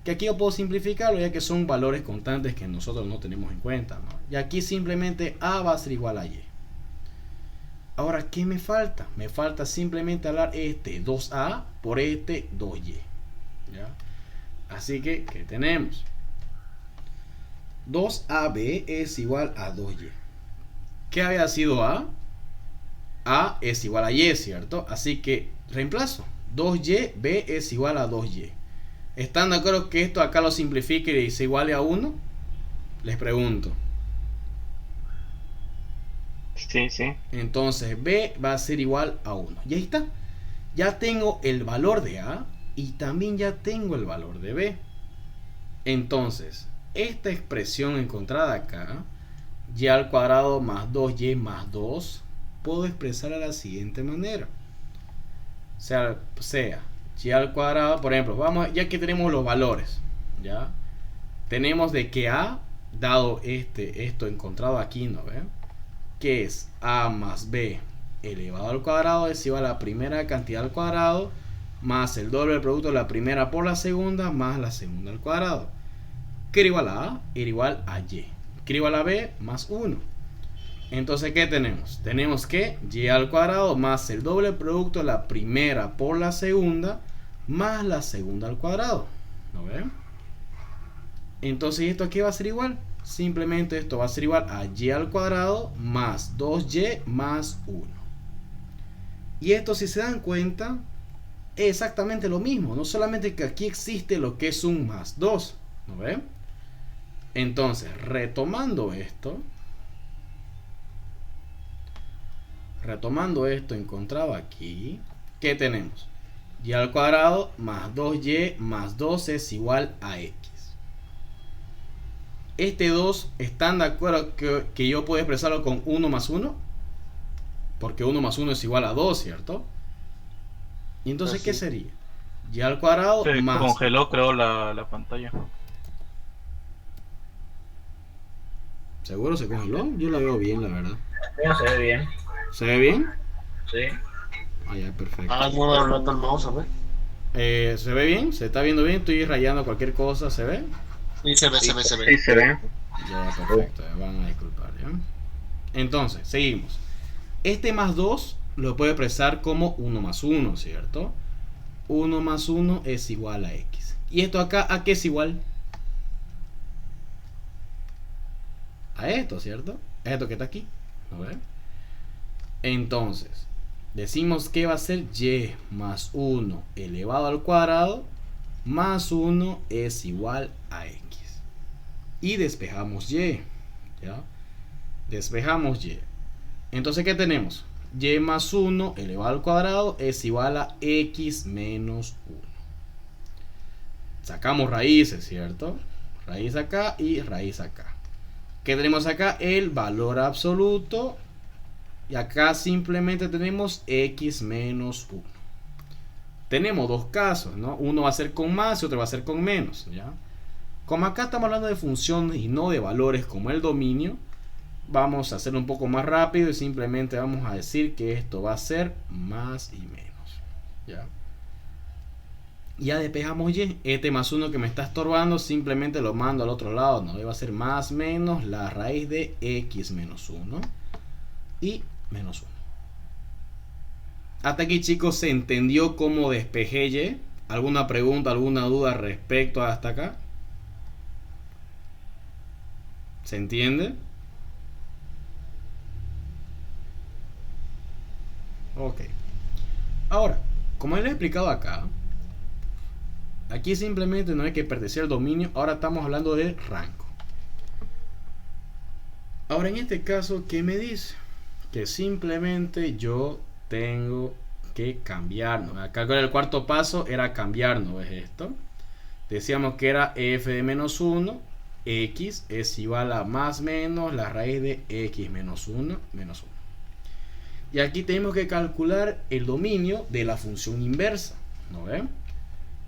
Speaker 1: que aquí yo puedo simplificarlo, ya que son valores constantes que nosotros no tenemos en cuenta, ¿no? Y aquí simplemente a va a ser igual a y. Ahora, ¿qué me falta? Me falta simplemente hablar este 2a por este 2y, ¿ya? Así que, ¿qué tenemos? 2AB es igual a 2y. ¿Qué había sido A? A es igual a y, ¿cierto? Así que reemplazo. 2y, B es igual a 2y. ¿Están de acuerdo que esto acá lo simplifique y se iguale a 1? Les pregunto.
Speaker 5: Sí, sí.
Speaker 1: Entonces B va a ser igual a 1. Y ahí está. Ya tengo el valor de A y también ya tengo el valor de B. Entonces, esta expresión encontrada acá, y al cuadrado más 2y más 2, puedo expresar de la siguiente manera. Sea y al cuadrado, por ejemplo, vamos, ya que tenemos los valores, ¿ya? Tenemos de que A, dado esto encontrado aquí, ¿no ven? Que es A más B elevado al cuadrado es igual a la primera cantidad al cuadrado más el doble del producto de la primera por la segunda más la segunda al cuadrado. Que era igual a A, era igual a Y. Que era igual a B más 1. Entonces, ¿qué tenemos? Tenemos que Y al cuadrado más el doble producto de la primera por la segunda más la segunda al cuadrado. ¿No ven? Entonces, ¿esto aquí va a ser igual? Simplemente esto va a ser igual a Y al cuadrado más 2Y más 1. Y esto, si se dan cuenta, es exactamente lo mismo. No solamente que aquí existe lo que es un más 2. ¿No ven? Entonces, retomando esto encontrado aquí, ¿qué tenemos? Y al cuadrado más 2y más 2 es igual a x. Este 2, ¿están de acuerdo que yo puedo expresarlo con 1 más 1? Porque 1 más 1 es igual a 2, ¿cierto? Y entonces, ¿qué sería? Y al cuadrado
Speaker 2: Se
Speaker 1: más...
Speaker 2: congeló, creo, la pantalla.
Speaker 1: ¿Seguro se congeló? Yo la veo bien, la verdad.
Speaker 5: No se ve bien.
Speaker 1: ¿Se ve bien?
Speaker 5: Sí.
Speaker 1: Ah, ya, perfecto.
Speaker 6: Ah, no darle el mouse, a ver.
Speaker 1: ¿Se ve bien? ¿Se está viendo bien? Estoy rayando cualquier cosa, ¿se ve?
Speaker 3: Sí, se ve.
Speaker 2: Sí, se ve.
Speaker 1: Ya, perfecto, van a disculpar, ¿ya? Entonces, seguimos. Este más 2 lo puedo expresar como 1 más 1, ¿cierto? 1 más 1 es igual a x. ¿Y esto acá a qué es igual? A esto, ¿cierto? A esto que está aquí. ¿No ve? Entonces, decimos que va a ser y más 1 elevado al cuadrado más 1 es igual a x. Y despejamos y. ¿Ya? Despejamos y. Entonces, ¿qué tenemos? Y más 1 elevado al cuadrado es igual a x menos 1. Sacamos raíces, ¿cierto? Raíz acá y raíz acá. ¿Qué tenemos acá? El valor absoluto. Y acá simplemente tenemos x menos 1. Tenemos dos casos, ¿no? Uno va a ser con más y otro va a ser con menos, ¿ya? Como acá estamos hablando de funciones y no de valores como el dominio, vamos a hacerlo un poco más rápido y simplemente vamos a decir que esto va a ser más y menos, ¿ya? Ya despejamos y. Este más 1 que me está estorbando simplemente lo mando al otro lado, ¿no? Va a ser más menos la raíz de x menos 1 y menos 1. Hasta aquí, chicos, ¿se entendió cómo despejé y? ¿Alguna pregunta, alguna duda respecto a hasta acá? ¿Se entiende? Ok. Ahora, como les he explicado acá, aquí simplemente no hay que pertenecer al dominio. Ahora estamos hablando de rango. Ahora, en este caso, ¿qué me dice? Que simplemente yo tengo que cambiar, ¿no? Acá el cuarto paso era cambiar, ¿no? ¿Es esto? Decíamos que era f de menos 1, x es igual a más menos la raíz de x menos 1, menos 1. Y aquí tenemos que calcular el dominio de la función inversa, ¿no ven?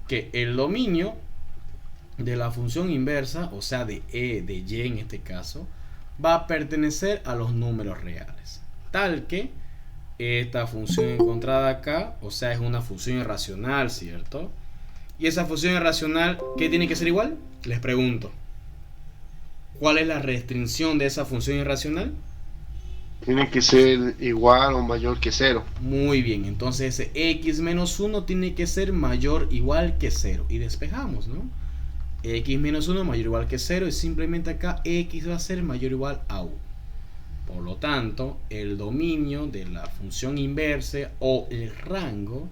Speaker 1: Que el dominio de la función inversa, o sea de y en este caso, va a pertenecer a los números reales. Tal que esta función encontrada acá, o sea, es una función irracional, ¿cierto? Y esa función irracional, ¿qué tiene que ser igual? Les pregunto, ¿cuál es la restricción de esa función irracional?
Speaker 3: Tiene que ser igual o mayor que 0.
Speaker 1: Muy bien, entonces ese x menos 1 tiene que ser mayor o igual que 0. Y despejamos, ¿no? X menos 1 mayor o igual que 0 y simplemente acá x va a ser mayor o igual a 1. Por lo tanto, el dominio de la función inversa o el rango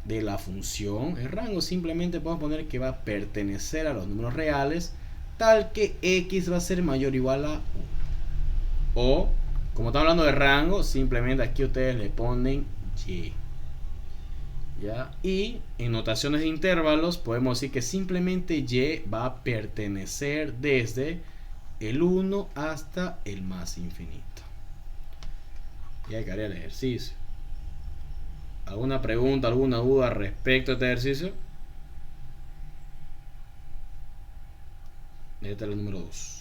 Speaker 1: de la función, el rango simplemente podemos poner que va a pertenecer a los números reales, tal que x va a ser mayor o igual a 1. O, como estamos hablando de rango, simplemente aquí ustedes le ponen y. ¿Ya? Y en notaciones de intervalos podemos decir que simplemente y va a pertenecer desde el 1 hasta el más infinito. Y ahí quedaría el ejercicio. ¿Alguna pregunta, alguna duda respecto a este ejercicio? Este es el número 2.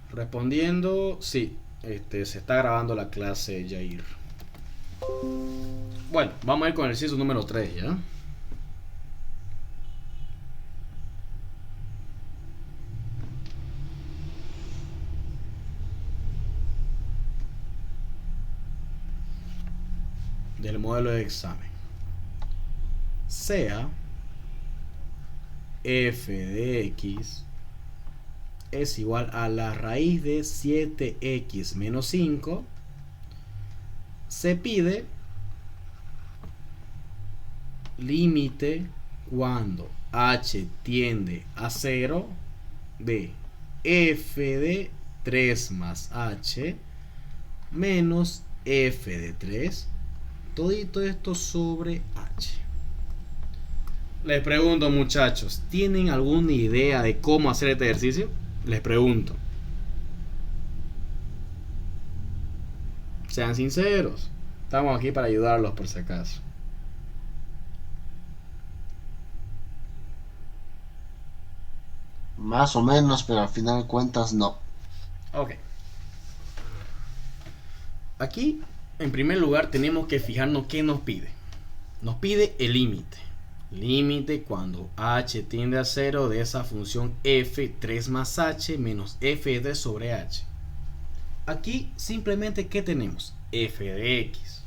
Speaker 1: Respondiendo, sí, se está grabando la clase, Jair. Bueno, vamos a ir con el ejercicio número 3, ¿ya? Del modelo de examen. Sea f de x es igual a la raíz de 7x menos 5, se pide límite cuando h tiende a 0 de f de 3 más h menos f de 3, todito esto sobre h. Les pregunto, muchachos, ¿tienen alguna idea de cómo hacer este ejercicio? Les pregunto. Sean sinceros. Estamos aquí para ayudarlos por si acaso.
Speaker 3: Más o menos, pero al final de cuentas no.
Speaker 1: Ok. Aquí, en primer lugar, tenemos que fijarnos qué nos pide. Nos pide el límite. Límite cuando h tiende a 0 de esa función f 3 más h menos f de 3 sobre h. Aquí simplemente ¿qué tenemos? F de x.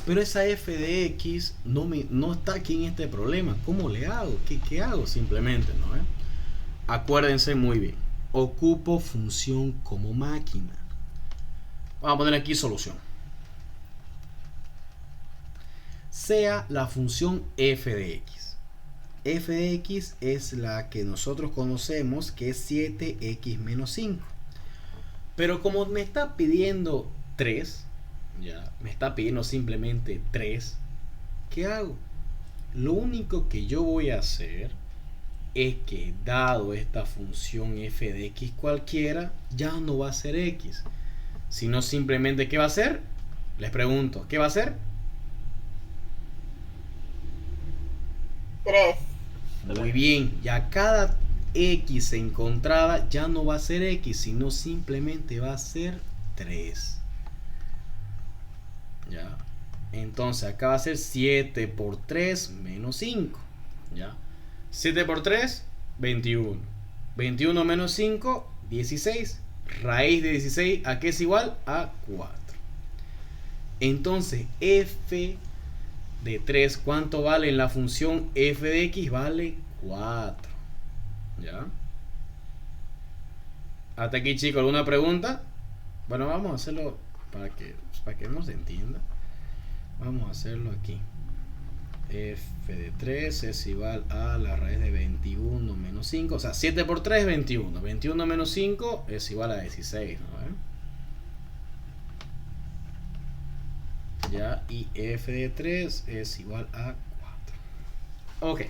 Speaker 1: Pero esa f de x no está aquí en este problema. ¿Cómo le hago? ¿Qué hago? Simplemente, ¿no? Acuérdense muy bien. Ocupo función como máquina. Vamos a poner aquí solución. Sea la función f de x. F de x es la que nosotros conocemos, que es 7x menos 5. Pero como me está pidiendo 3, ya me está pidiendo simplemente 3, ¿qué hago? Lo único que yo voy a hacer es que, dado esta función f de x cualquiera, ya no va a ser x, sino simplemente ¿qué va a ser? Les pregunto, ¿qué va a ser?
Speaker 4: 3.
Speaker 1: Muy bien, ya cada x encontrada ya no va a ser x, sino simplemente va a ser 3. Ya. Entonces acá va a ser 7 por 3 menos 5. Ya. 7 por 3, 21. 21 menos 5, 16. Raíz de 16, ¿a qué es igual? A 4. Entonces f de 3, ¿cuánto vale en la función f de x? Vale 4. ¿Ya? Hasta aquí, chicos, ¿alguna pregunta? Bueno, vamos a hacerlo para que no se entienda. Vamos a hacerlo aquí. F de 3 es igual a la raíz de 21 menos 5. O sea, 7 por 3 es 21. 21 menos 5 es igual a 16, ¿no? Ya, y f de 3 es igual a 4. Ok.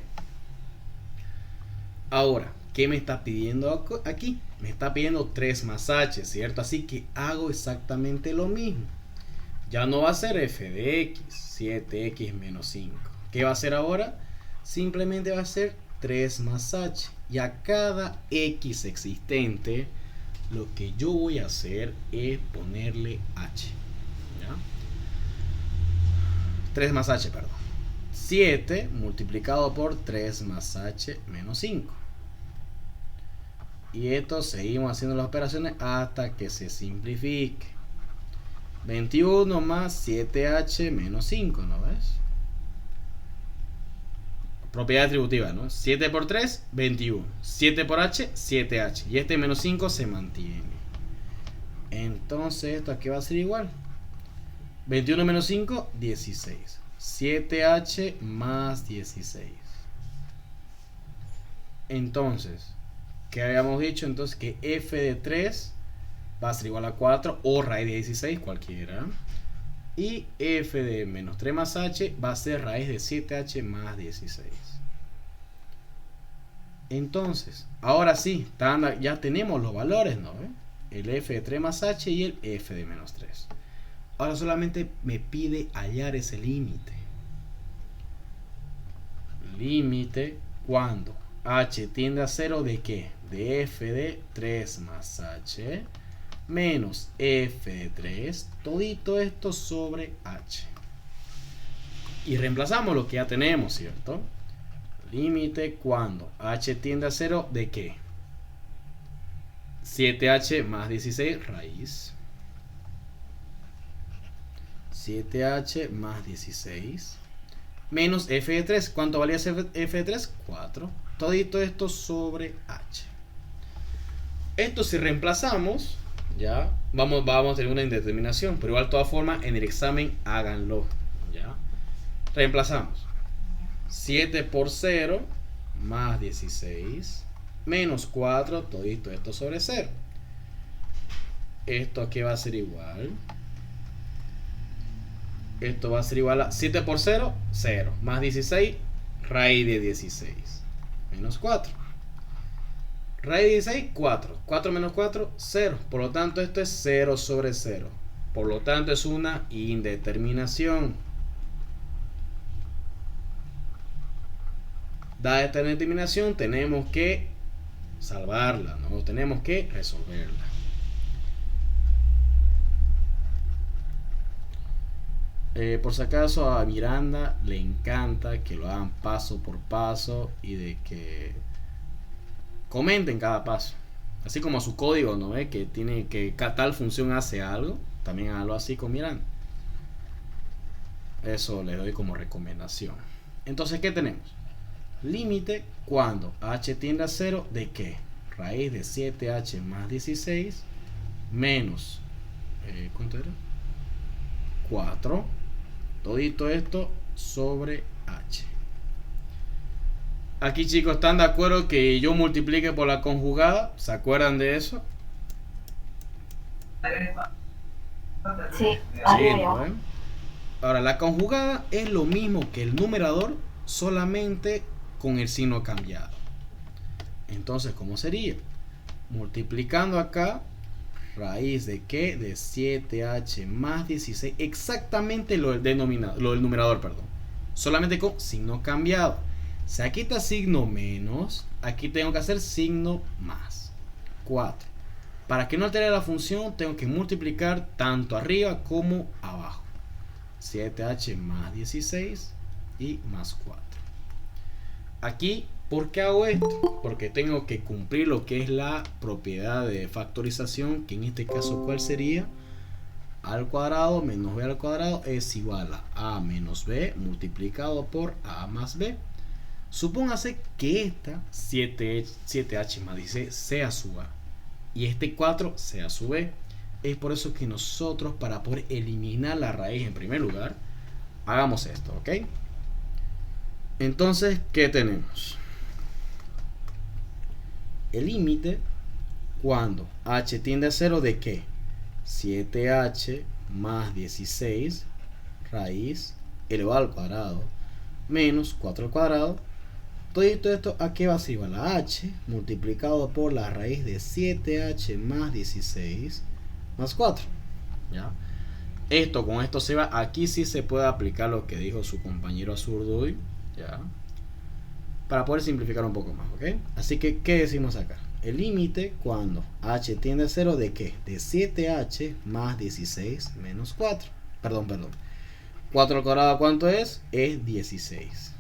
Speaker 1: Ahora, ¿qué me está pidiendo aquí? Me está pidiendo 3 más h, ¿cierto? Así que hago exactamente lo mismo. Ya no va a ser f de x, 7x menos 5. ¿Qué va a hacer ahora? Simplemente va a ser 3 más h. Y a cada x existente, lo que yo voy a hacer es ponerle h. ¿Ya? 3 más h, perdón. 7 multiplicado por 3 más h menos 5. Y esto seguimos haciendo las operaciones hasta que se simplifique. 21 más 7h menos 5, ¿no ves? Propiedad atributiva, ¿no? 7 por 3, 21. 7 por h, 7h. Y este menos 5 se mantiene. Entonces esto aquí va a ser igual. 21 menos 5, 16. 7h más 16. Entonces, ¿qué habíamos dicho? Entonces que f de 3 va a ser igual a 4 o raíz de 16, cualquiera. Y f de menos 3 más h va a ser raíz de 7h más 16. Entonces, ahora sí, ya tenemos los valores, ¿no? El f de 3 más h y el f de menos 3. Ahora solamente me pide hallar ese límite. Límite cuando h tiende a 0 de ¿qué? De f de 3 más h menos f de 3, todito esto sobre h. Y reemplazamos lo que ya tenemos, ¿cierto? Límite cuando h tiende a 0 de ¿qué? 7h más 16 raíz. 7h más 16 menos f de 3. ¿Cuánto valía f de 3? 4. Todito esto sobre h. Esto si reemplazamos, ya vamos a tener una indeterminación, pero igual de todas formas en el examen háganlo. Ya reemplazamos 7 por 0 más 16 menos 4, todito esto sobre 0. Esto aquí va a ser igual. Esto va a ser igual a 7 por 0, 0. Más 16, raíz de 16. Menos 4. Raíz de 16, 4. 4 menos 4, 0. Por lo tanto, esto es 0 sobre 0. Por lo tanto, es una indeterminación. Dada esta indeterminación, tenemos que salvarla, no tenemos que resolverla. Por si acaso a Miranda le encanta que lo hagan paso por paso y de que comenten cada paso. Así como su código, ¿no ve? Que tiene que tal función hace algo, también hágalo así con Miranda. Eso le doy como recomendación. Entonces, ¿qué tenemos? Límite cuando h tiende a 0 de qué? Raíz de 7h más 16 menos ¿cuánto era? 4. Todito esto sobre h. Aquí, chicos, ¿están de acuerdo que yo multiplique por la conjugada? ¿Se acuerdan de eso?
Speaker 4: Sí,
Speaker 1: Sí, ¿no? Ahora, la conjugada es lo mismo que el numerador, solamente con el signo cambiado. Entonces, ¿cómo sería? Multiplicando acá, raíz de ¿qué? De 7h más 16, exactamente lo del numerador, perdón. Solamente con signo cambiado. Si aquí está signo menos, aquí tengo que hacer signo más. 4. Para que no altere la función, tengo que multiplicar tanto arriba como abajo. 7h más 16 y más 4. Aquí, ¿por qué hago esto? Porque tengo que cumplir lo que es la propiedad de factorización, que en este caso, ¿cuál sería? A al cuadrado menos b al cuadrado es igual a menos b multiplicado por a más b. Supóngase que esta 7h más 16 sea su a y este 4 sea su b. Es por eso que nosotros, para poder eliminar la raíz en primer lugar, hagamos esto, ¿ok? Entonces, ¿qué tenemos? El límite cuando h tiende a 0 de ¿qué? 7h más 16 raíz elevado al cuadrado menos 4 al cuadrado. Todo esto, ¿a qué va a ser igual? A h multiplicado por la raíz de 7h más 16 más 4. ¿Ya? Esto con esto se va. Aquí sí se puede aplicar lo que dijo su compañero Azurduy, ¿ya? Para poder simplificar un poco más, ¿ok? Así que, ¿qué decimos acá? El límite cuando h tiende a 0 de ¿qué? De 7h más 16 menos 4. Perdón. 4 al cuadrado, ¿cuánto es? Es 16.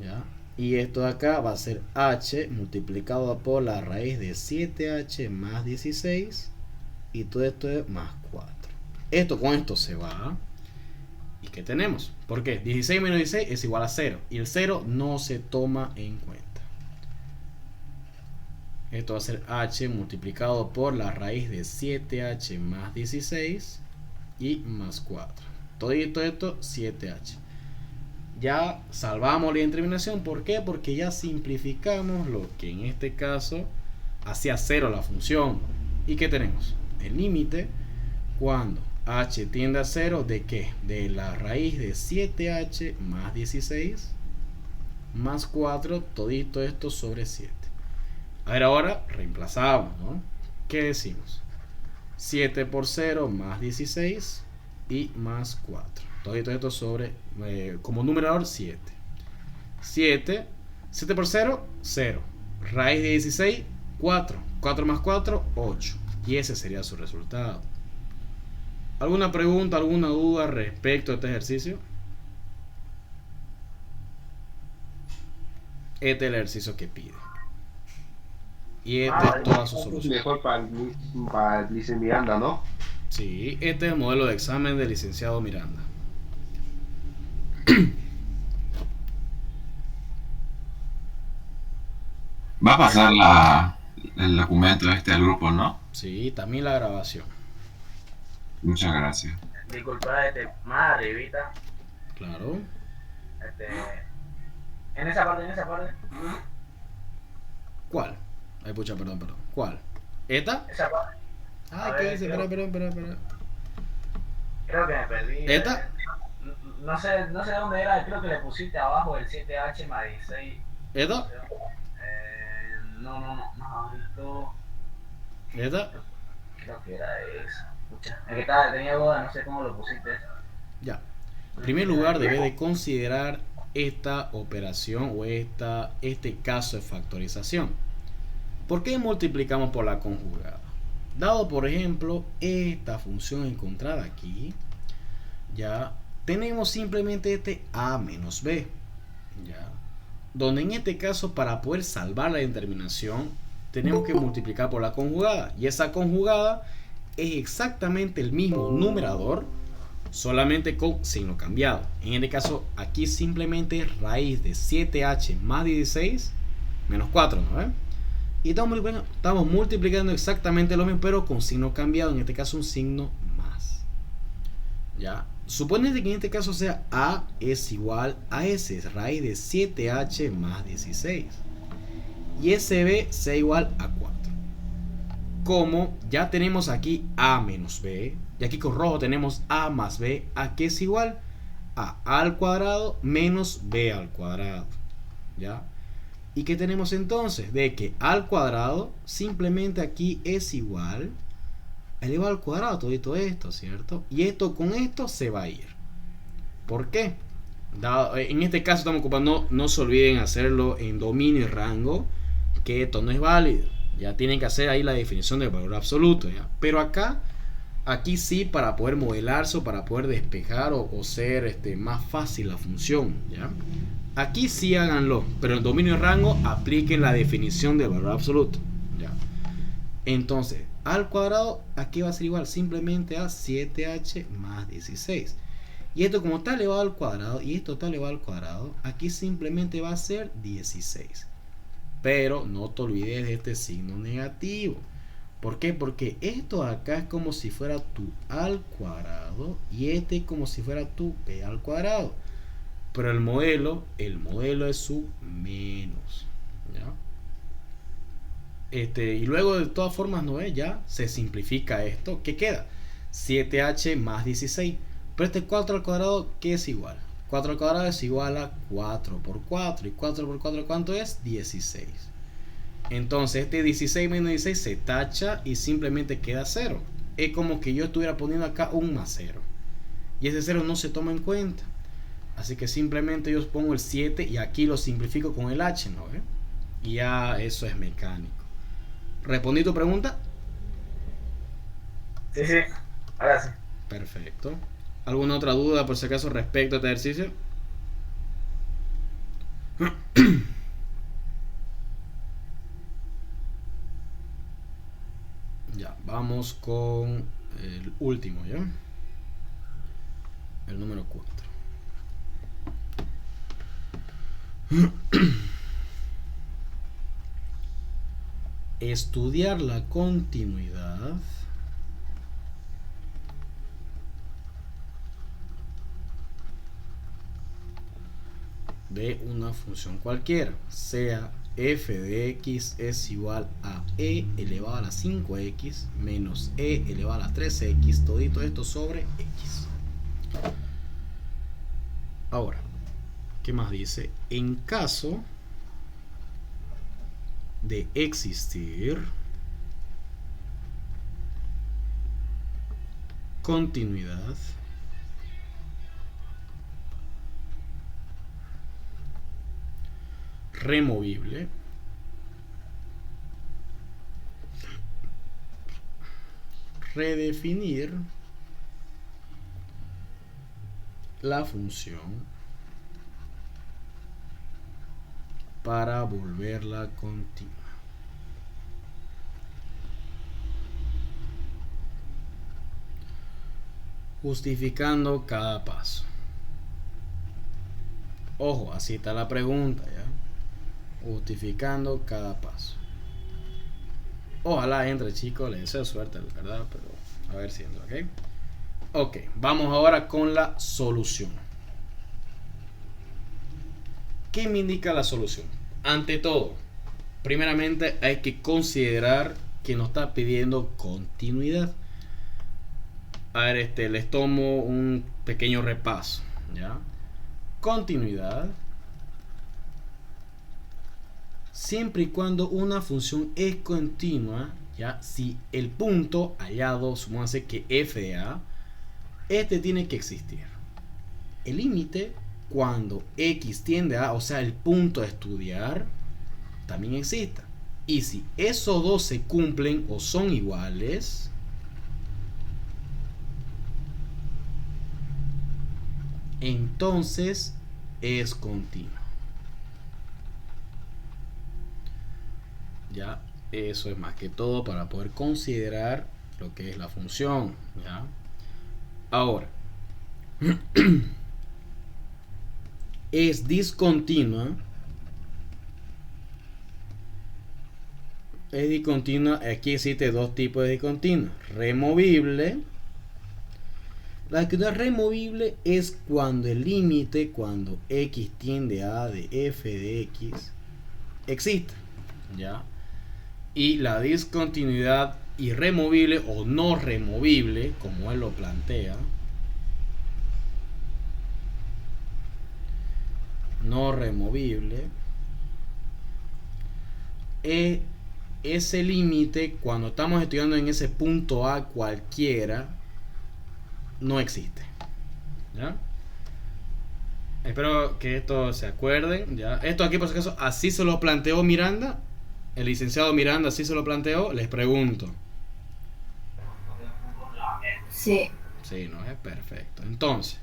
Speaker 1: ¿Ya? Y esto de acá va a ser h multiplicado por la raíz de 7h más 16. Y todo esto es más 4. Esto con esto se va. ¿Y qué tenemos? ¿Por qué? 16 menos 16 es igual a 0. Y el 0 no se toma en cuenta. Esto va a ser h multiplicado por la raíz de 7h más 16 y más 4. Todo esto 7h. Ya salvamos la indeterminación. ¿Por qué? Porque ya simplificamos lo que en este caso hacía 0 la función. ¿Y qué tenemos? El límite cuando h tiende a 0 de ¿qué? De la raíz de 7h más 16 más 4, todito esto sobre 7. A ver, ahora reemplazamos, ¿no? ¿Qué decimos? 7 por 0 más 16 y más 4. Todito esto sobre, como numerador, 7. 7 por 0, 0. Raíz de 16, 4. 4 más 4, 8. Y ese sería su resultado. ¿Alguna pregunta, alguna duda respecto a este ejercicio? Este es el ejercicio que pide. Y este es toda su solución.
Speaker 3: Mejor para el licenciado Miranda, ¿no?
Speaker 1: Sí, este es el modelo de examen del licenciado Miranda.
Speaker 6: Va a pasar el documento al grupo, ¿no?
Speaker 1: Sí, también la grabación.
Speaker 6: Muchas gracias.
Speaker 5: Disculpa, más arribita.
Speaker 1: Claro.
Speaker 5: En esa parte.
Speaker 1: ¿Cuál? Ay, pucha, perdón. ¿Cuál? ¿Esta?
Speaker 5: Esa parte.
Speaker 1: Ay, ¿qué dice? Espera.
Speaker 5: Creo que me perdí.
Speaker 1: ¿Esta?
Speaker 5: No sé dónde era, creo que le pusiste abajo el 7h más 16.
Speaker 1: ¿Esta?
Speaker 5: No, esto
Speaker 1: ¿Esta?
Speaker 5: creo que era eso. Es que tenía duda, no sé cómo lo pusiste.
Speaker 1: Ya. En primer lugar, debe de considerar esta operación o este caso de factorización. ¿Por qué multiplicamos por la conjugada? Dado por ejemplo esta función encontrada aquí, ya tenemos simplemente este a menos b, ya, donde en este caso para poder salvar la determinación tenemos que multiplicar por la conjugada, y esa conjugada es exactamente el mismo numerador, solamente con signo cambiado. En este caso aquí simplemente raíz de 7h más 16 menos 4, ¿no? Y estamos multiplicando exactamente lo mismo, pero con signo cambiado, en este caso un signo más. ¿Ya? Supone que en este caso sea a es igual a s, es raíz de 7h más 16. Y sb sea igual a 4. Como ya tenemos aquí a menos b, y aquí con rojo tenemos a más b, ¿a qué es igual? A al cuadrado menos b al cuadrado. ¿Ya? ¿Y qué tenemos entonces? De que al cuadrado simplemente aquí es igual elevado al cuadrado, todo esto, ¿cierto? Y esto con esto se va a ir. ¿Por qué? En este caso estamos ocupando, no se olviden hacerlo en dominio y rango, que esto no es válido. Ya tienen que hacer ahí la definición del valor absoluto, ¿ya? Pero aquí sí, para poder modelarse o para poder despejar o ser más fácil la función, ¿ya? Aquí sí háganlo, pero en dominio y rango apliquen la definición del valor absoluto, ¿ya? Entonces, al cuadrado aquí va a ser igual simplemente a 7h más 16. Y esto como está elevado al cuadrado y esto está elevado al cuadrado, aquí simplemente va a ser 16. Pero no te olvides de este signo negativo. ¿Por qué? Porque esto acá es como si fuera tu al cuadrado y este es como si fuera tu b al cuadrado. Pero el modelo es su menos, ¿ya? Y luego de todas formas, ¿no es? Ya se simplifica esto. ¿Qué queda? 7h más 16. Pero este 4 al cuadrado, ¿qué es igual? 4 al cuadrado es igual a 4 por 4. ¿Y 4 por 4 cuánto es? 16. Entonces este 16 menos 16 se tacha y simplemente queda 0. Es como que yo estuviera poniendo acá un más 0. Y ese 0 no se toma en cuenta. Así que simplemente yo pongo el 7 y aquí lo simplifico con el h, ¿no? Y ya eso es mecánico. ¿Respondí tu pregunta?
Speaker 5: Sí, ahora sí.
Speaker 1: Perfecto. ¿Alguna otra duda por si acaso respecto a este ejercicio? Ya, vamos con el último, ¿ya? El número 4. Estudiar la continuidad de una función cualquiera, sea f de x es igual a e elevado a la 5x menos e elevado a la 3x, todito esto sobre x. Ahora, ¿qué más dice? En caso de existir continuidad removible redefinir la función para volverla continua. Justificando cada paso. Ojo, así está la pregunta, ¿ya? Justificando cada paso. Ojalá entre, chicos, les deseo suerte, ¿verdad? Pero a ver si entra, ¿ok? Ok, vamos ahora con la solución. ¿Qué me indica la solución? Ante todo, primeramente hay que considerar que nos está pidiendo continuidad. A ver, les tomo un pequeño repaso, ¿ya? Continuidad, siempre y cuando una función es continua, ¿ya? Si el punto hallado, supóngase que f de a, tiene que existir. El límite, cuando X tiende a, o sea, el punto a estudiar, también exista. Y si esos dos se cumplen o son iguales, entonces es continua. Ya, eso es más que todo para poder considerar lo que es la función. ¿Ya? Ahora, es discontinua. Es discontinua. Aquí existe dos tipos de discontinua: removible. La discontinua removible es cuando el límite, cuando x tiende a de f de x, existe. ¿Ya? Y la discontinuidad irremovible o no removible, como él lo plantea, no removible, es ese límite cuando estamos estudiando en ese punto A cualquiera, no existe. ¿Ya? Espero que esto se acuerden. ¿Ya? Esto aquí, por si acaso, así se lo planteó Miranda. El licenciado Miranda así se lo planteó. Les pregunto.
Speaker 4: Sí.
Speaker 1: Sí, no es perfecto. Entonces,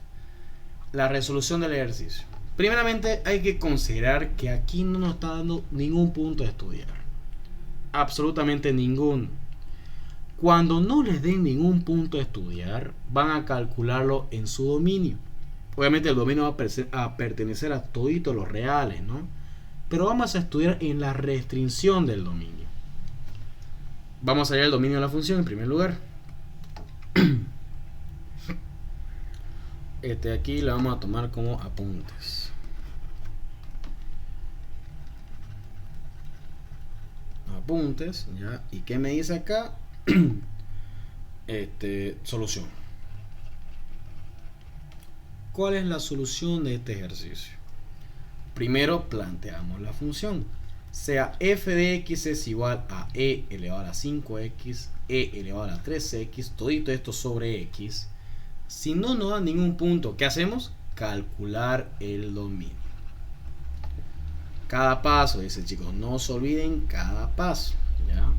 Speaker 1: la resolución del ejercicio. Primeramente hay que considerar que aquí no nos está dando ningún punto de estudiar. Absolutamente ninguno. Cuando no les den ningún punto de estudiar, van a calcularlo en su dominio. Obviamente el dominio va a pertenecer a toditos los reales, ¿no? Pero vamos a estudiar en la restricción del dominio. Vamos a hallar el dominio de la función en primer lugar. Aquí lo vamos a tomar como apuntes. Apuntes, ¿ya? ¿Y qué me dice acá? Solución. ¿Cuál es la solución de este ejercicio? Primero planteamos la función. Sea f de x es igual a e elevado a la 5x, e elevado a la 3x, todito esto sobre x. Si no nos da ningún punto, ¿qué hacemos? Calcular el dominio. Cada paso, dice, chicos, no se olviden cada paso. ¿Ya?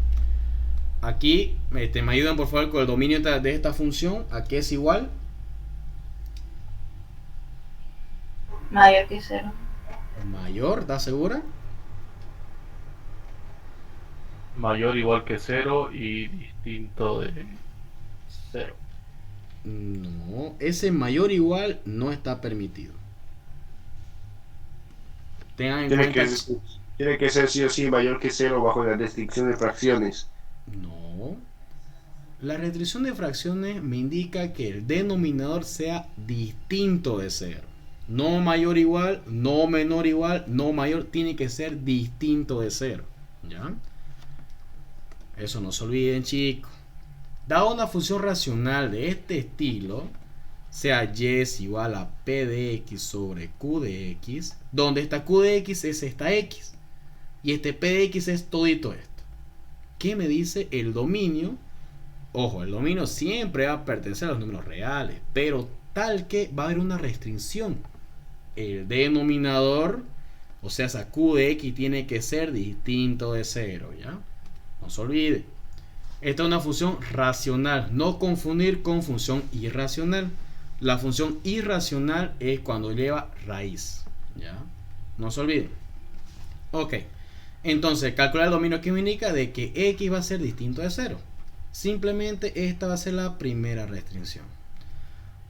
Speaker 1: Aquí me ayudan por favor con el dominio de esta función. ¿A qué es igual?
Speaker 4: Mayor que 0.
Speaker 1: Mayor, ¿estás segura?
Speaker 2: Mayor igual que 0 y distinto de 0.
Speaker 1: No, ese mayor igual no está permitido. Tengan en cuenta.
Speaker 3: Tiene que ser sí o sí mayor que 0 bajo la restricción de fracciones.
Speaker 1: No. La restricción de fracciones me indica que el denominador sea distinto de 0. No mayor igual, no menor igual, no mayor, tiene que ser distinto de 0. ¿Ya? Eso no se olviden, chicos. Dado una función racional de este estilo, sea y es igual a p de x sobre q de x, donde esta q de x es esta x y este p de x es todito esto. ¿Qué me dice el dominio? Ojo, el dominio siempre va a pertenecer a los números reales, pero tal que va a haber una restricción. El denominador, o sea, esa q de x tiene que ser distinto de 0, ¿ya? No se olvide. Esta es una función racional, no confundir con función irracional. La función irracional es cuando lleva raíz, ¿ya? No se olviden. Ok, entonces calcular el dominio que me indica de que x va a ser distinto de 0. Simplemente esta va a ser la primera restricción.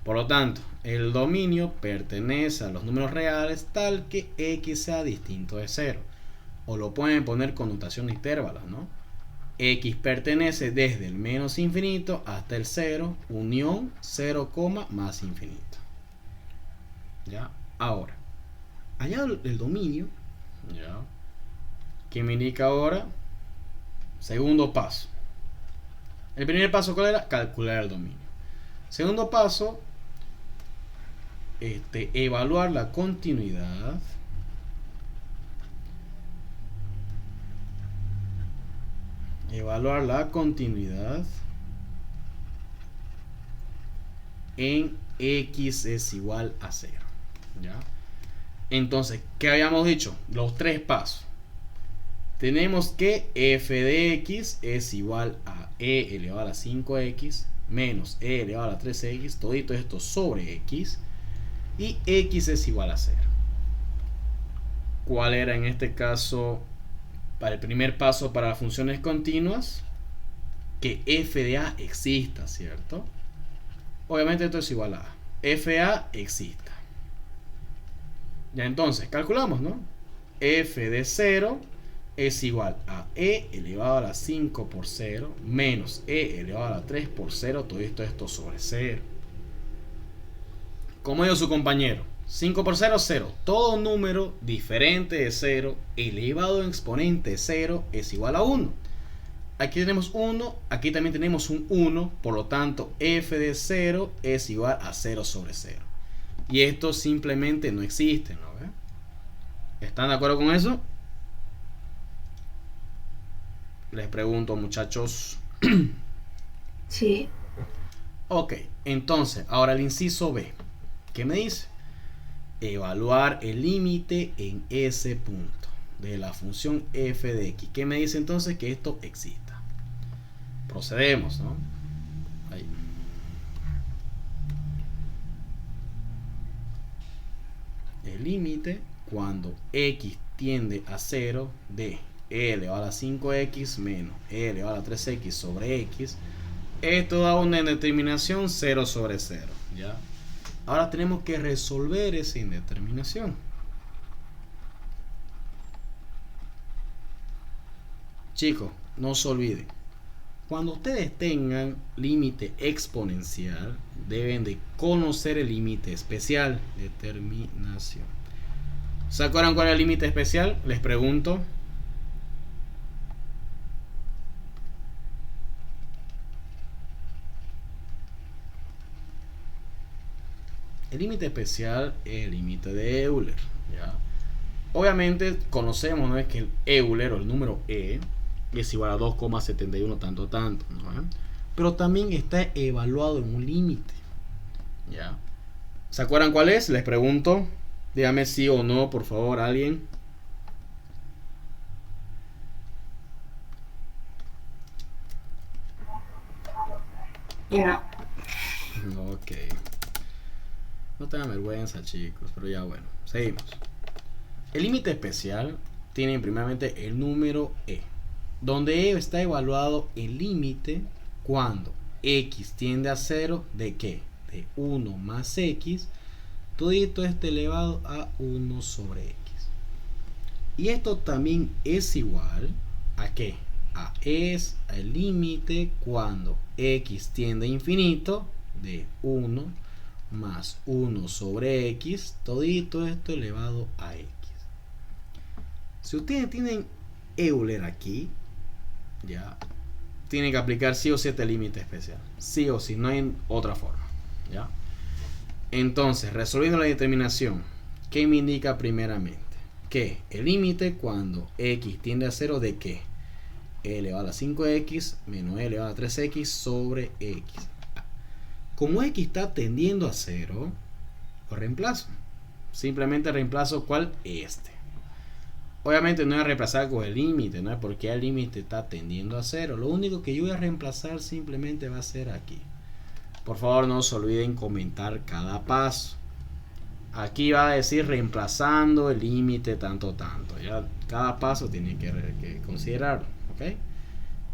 Speaker 1: Por lo tanto, el dominio pertenece a los números reales tal que x sea distinto de 0. O lo pueden poner con notación de intervalos, ¿no? X pertenece desde el menos infinito hasta el 0, unión 0, más infinito. ¿Ya? Ahora, allá el dominio, ¿ya? ¿Qué me indica ahora? Segundo paso. El primer paso, ¿cuál era? Calcular el dominio. Segundo paso, evaluar la continuidad en x es igual a 0. ¿Ya? Entonces, ¿qué habíamos dicho? Los tres pasos. Tenemos que f de x es igual a e elevado a la 5x menos e elevado a la 3x, todito esto sobre x, y x es igual a 0. ¿Cuál era en este caso para el primer paso para las funciones continuas? Que f de a exista, ¿cierto? Obviamente esto es igual a f de a exista. Ya entonces, calculamos, ¿no? F de 0 es igual a e elevado a la 5 por 0 menos e elevado a la 3 por 0, todo esto sobre 0. Como dijo su compañero, 5 por 0, 0. Todo número diferente de 0 elevado en exponente 0 es igual a 1. Aquí tenemos 1, aquí también tenemos un 1, por lo tanto f de 0 es igual a 0 sobre 0. Y esto simplemente no existe, ¿no? ¿Están de acuerdo con eso? Les pregunto, muchachos.
Speaker 4: Sí.
Speaker 1: Ok, entonces, ahora el inciso B. ¿Qué me dice? Evaluar el límite en ese punto de la función f de x. ¿Qué me dice entonces? Que esto exista. Procedemos, ¿no? Ahí. El límite cuando x tiende a 0 de e elevado a la 5x menos e elevado a la 3x sobre x. Esto da una indeterminación 0 sobre 0. ¿Ya? Ahora tenemos que resolver esa indeterminación. Chicos, no se olviden. Cuando ustedes tengan límite exponencial, deben de conocer el límite especial. Determinación. ¿Se acuerdan cuál es el límite especial? Les pregunto. El límite especial es el límite de Euler, ¿ya? Obviamente conocemos, ¿no? Es que el Euler o el número e es igual a 2,71 tanto, ¿no? Pero también está evaluado en un límite, ¿ya? ¿Se acuerdan cuál es? Les pregunto. Dígame sí o no, por favor, alguien.
Speaker 4: No.
Speaker 1: Ok. No tengan vergüenza, chicos, pero ya bueno. Seguimos. El límite especial tiene primeramente el número e, donde e está evaluado el límite cuando x tiende a 0 de ¿qué? De 1 más x, todito este elevado a 1 sobre x. Y esto también es igual a ¿qué? A es el límite cuando x tiende a infinito de 1 más 1 sobre x, todito esto elevado a x. Si ustedes tienen Euler aquí, ya tienen que aplicar sí o sí este límite especial, sí o sí, no hay otra forma, ya. Entonces, resolviendo la determinación, ¿qué me indica primeramente? Que el límite cuando x tiende a 0 de ¿qué? E elevado a la 5x menos e elevado a 3x sobre x. Como x está tendiendo a 0, lo reemplazo. Simplemente reemplazo ¿cuál? Este. Obviamente no voy a reemplazar con el límite, ¿no? Porque el límite está tendiendo a 0. Lo único que yo voy a reemplazar simplemente va a ser aquí. Por favor, no se olviden comentar cada paso. Aquí va a decir reemplazando el límite tanto. Ya cada paso tiene que considerarlo, ¿ok?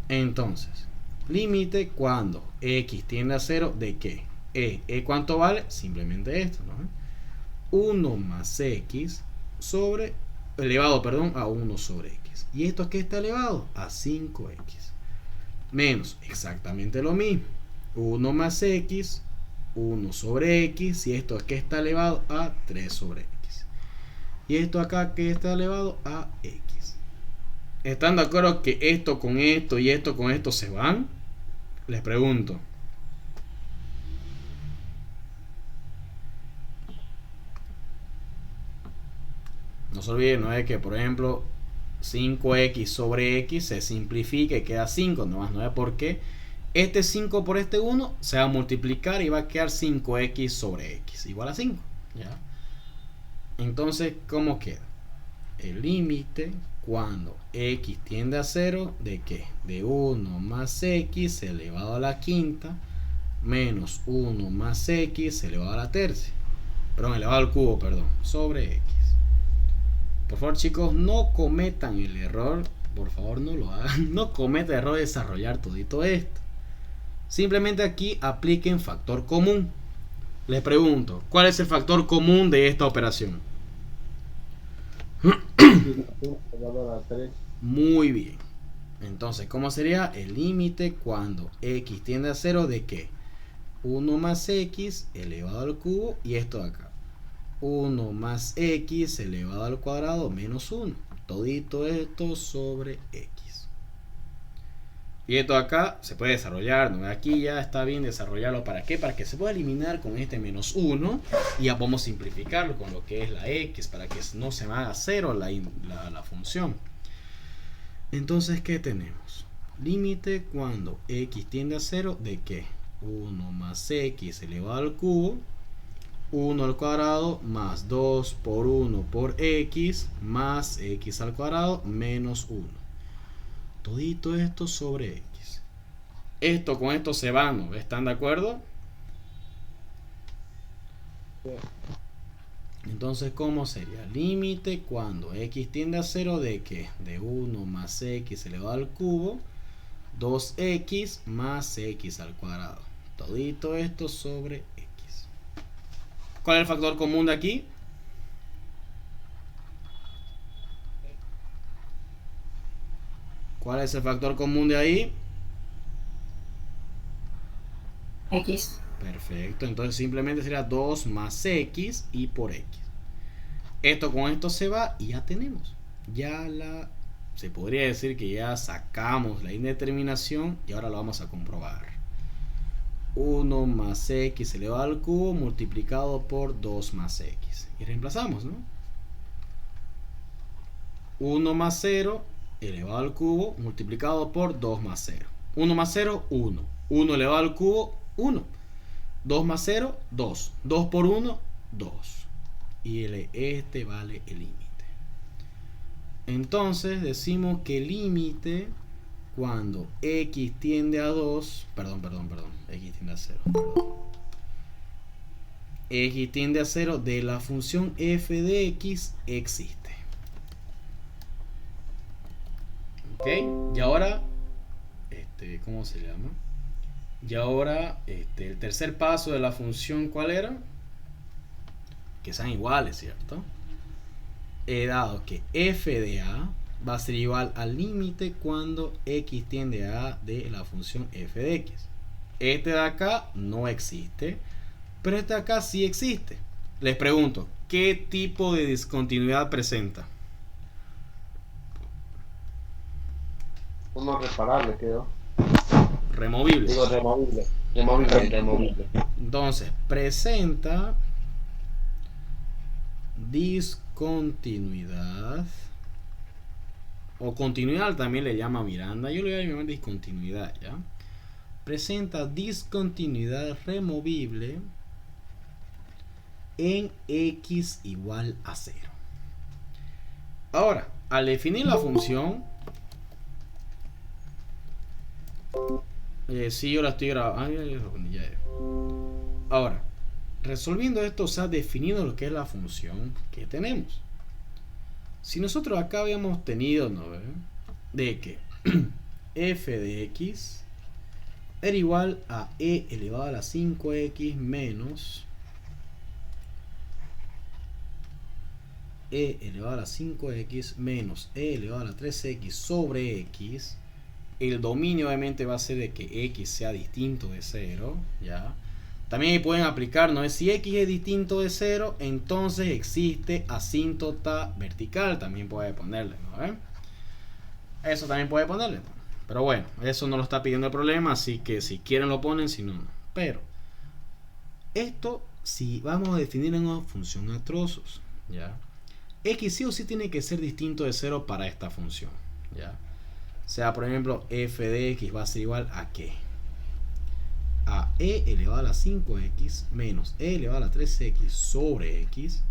Speaker 1: Entonces, límite cuando x tiende a 0 de ¿qué? E ¿cuánto vale? Simplemente esto, ¿no? 1 más x sobre elevado, a 1 sobre x. ¿Y esto qué está elevado? A 5x. Menos exactamente lo mismo. 1 más x, 1 sobre x. Y esto que está elevado a 3 sobre x. Y esto acá que está elevado a x. ¿Están de acuerdo que esto con esto y esto con esto se van? Les pregunto. No se olviden, no es que por ejemplo 5x sobre x se simplifica y queda 5, no más, no es porque este 5 por este 1 se va a multiplicar y va a quedar 5x sobre x igual a 5, ¿ya? Entonces, ¿cómo queda? El límite cuando x tiende a 0 de ¿qué? De 1 más x elevado a la quinta menos 1 más x elevado a la tercia. Perdón, elevado al cubo, perdón, sobre x. Por favor, chicos, no cometan el error. Por favor, no lo hagan. No cometan el error de desarrollar todito esto. Simplemente aquí apliquen factor común. Les pregunto, ¿cuál es el factor común de esta operación? Muy bien. Entonces, ¿cómo sería el límite cuando x tiende a 0 de ¿qué? 1 más x elevado al cubo y esto de acá. 1 más x elevado al cuadrado menos 1. Todito esto sobre x. Y esto acá se puede desarrollar, ¿no? Aquí ya está bien desarrollarlo. ¿Para qué? Para que se pueda eliminar con este menos 1. Y ya podemos simplificarlo con lo que es la x. Para que no se me haga 0 la función. Entonces, ¿qué tenemos? Límite cuando x tiende a 0 de ¿qué? 1 más x elevado al cubo. 1 al cuadrado más 2 por 1 por x más x al cuadrado menos 1. Todito esto sobre x. Esto con esto se va, ¿no? ¿Están de acuerdo? Entonces, ¿cómo sería? Límite cuando x tiende a 0 de ¿qué? De 1 más x elevado al cubo. 2x más x al cuadrado. Todito esto sobre x. ¿Cuál es el factor común de aquí? ¿Cuál es el factor común de ahí?
Speaker 4: X.
Speaker 1: Perfecto, entonces simplemente sería 2 más x y por x. Esto con esto se va y ya tenemos. Se podría decir que ya sacamos la indeterminación y ahora lo vamos a comprobar. 1 más x elevado al cubo multiplicado por 2 más x. Y reemplazamos, ¿no? 1 más 0 elevado al cubo multiplicado por 2 más 0. 1 más 0, 1. 1 elevado al cubo, 1. 2 más 0, 2. 2 por 1, 2. Y este vale el límite. Entonces decimos que el límite cuando x tiende a 2, perdón, x tiende a 0, x tiende a 0 de la función f de x existe. Ok, y ahora, ¿cómo se llama? Y ahora, el tercer paso de la función, ¿cuál era? Que sean iguales, ¿cierto? He dado que f de a va a ser igual al límite cuando x tiende a a de la función f de x. Este de acá no existe, pero este de acá sí existe. Les pregunto, ¿qué tipo de discontinuidad presenta?
Speaker 3: Uno reparable quedó.
Speaker 1: Removible.
Speaker 3: Digo, removible.
Speaker 1: Entonces, presenta discontinuidad o continuidad, también le llama Miranda. Yo le voy a llamar discontinuidad, ¿ya? Presenta discontinuidad removible en x igual a 0. Ahora, al definir la función, si yo la estoy grabando, ahora, resolviendo esto, o sea, definiendo lo que es la función que tenemos. Si nosotros acá habíamos tenido, ¿no? De que f de x era igual a e elevado a la 5x menos e elevado a la 5x menos e elevado a la 3x sobre x. El dominio obviamente va a ser de que x sea distinto de 0, ¿ya? También pueden aplicar, ¿no? Si x es distinto de 0, entonces existe asíntota vertical. También puede ponerle, ¿no? Eso también puede ponerle, ¿no? Pero bueno, eso no lo está pidiendo el problema, así que si quieren lo ponen, si no, no. Pero esto, si vamos a definir en una función a trozos, ¿ya? X sí o sí tiene que ser distinto de 0 para esta función, ¿ya? O sea, por ejemplo, f de x va a ser igual a ¿qué? A e elevado a la 5x menos e elevado a la 3x sobre x.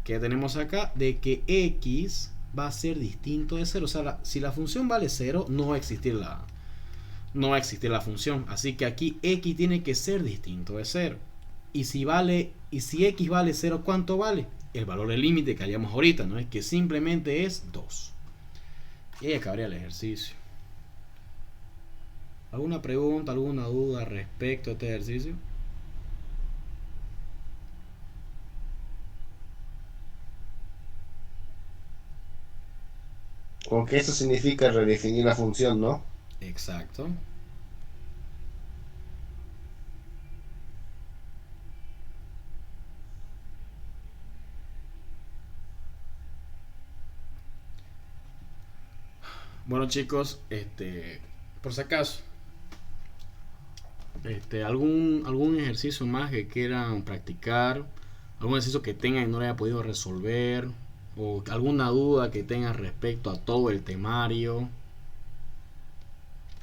Speaker 1: ¿Qué tenemos acá? De que x va a ser distinto de 0. O sea, si la función vale 0, no va a existir la función. Así que aquí x tiene que ser distinto de 0. Y si x vale 0, ¿cuánto vale? El valor del límite que haríamos ahorita, ¿no? Es que simplemente es 2. Y ahí acabaría el ejercicio. ¿Alguna pregunta, alguna duda respecto a este ejercicio?
Speaker 7: Con que eso significa redefinir la función, ¿no?
Speaker 1: Exacto. Bueno, chicos, por si acaso, algún ejercicio más que quieran practicar, algún ejercicio que tengan y no lo haya podido resolver, o alguna duda que tengan respecto a todo el temario.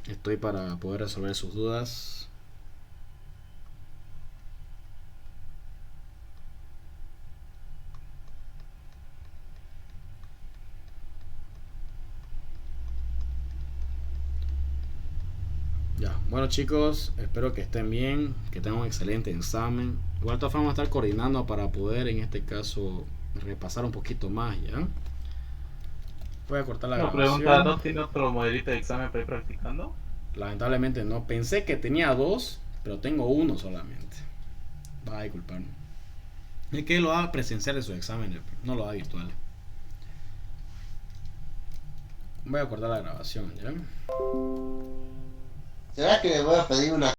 Speaker 1: Estoy para poder resolver sus dudas. Ya, bueno chicos, espero que estén bien, que tengan un excelente examen. Igual de todas formas vamos a estar coordinando para poder en este caso repasar un poquito más, ¿ya? Voy a cortar la
Speaker 2: Una
Speaker 1: grabación.
Speaker 2: pregunta, ¿no tiene otro modelito de examen para ir practicando?
Speaker 1: Lamentablemente no, pensé que tenía 2, pero tengo 1 solamente. Va a disculparme. Es que lo haga presencial en sus exámenes, no lo haga virtual. Voy a cortar la grabación, ¿ya?
Speaker 7: ¿Será que le voy a pedir una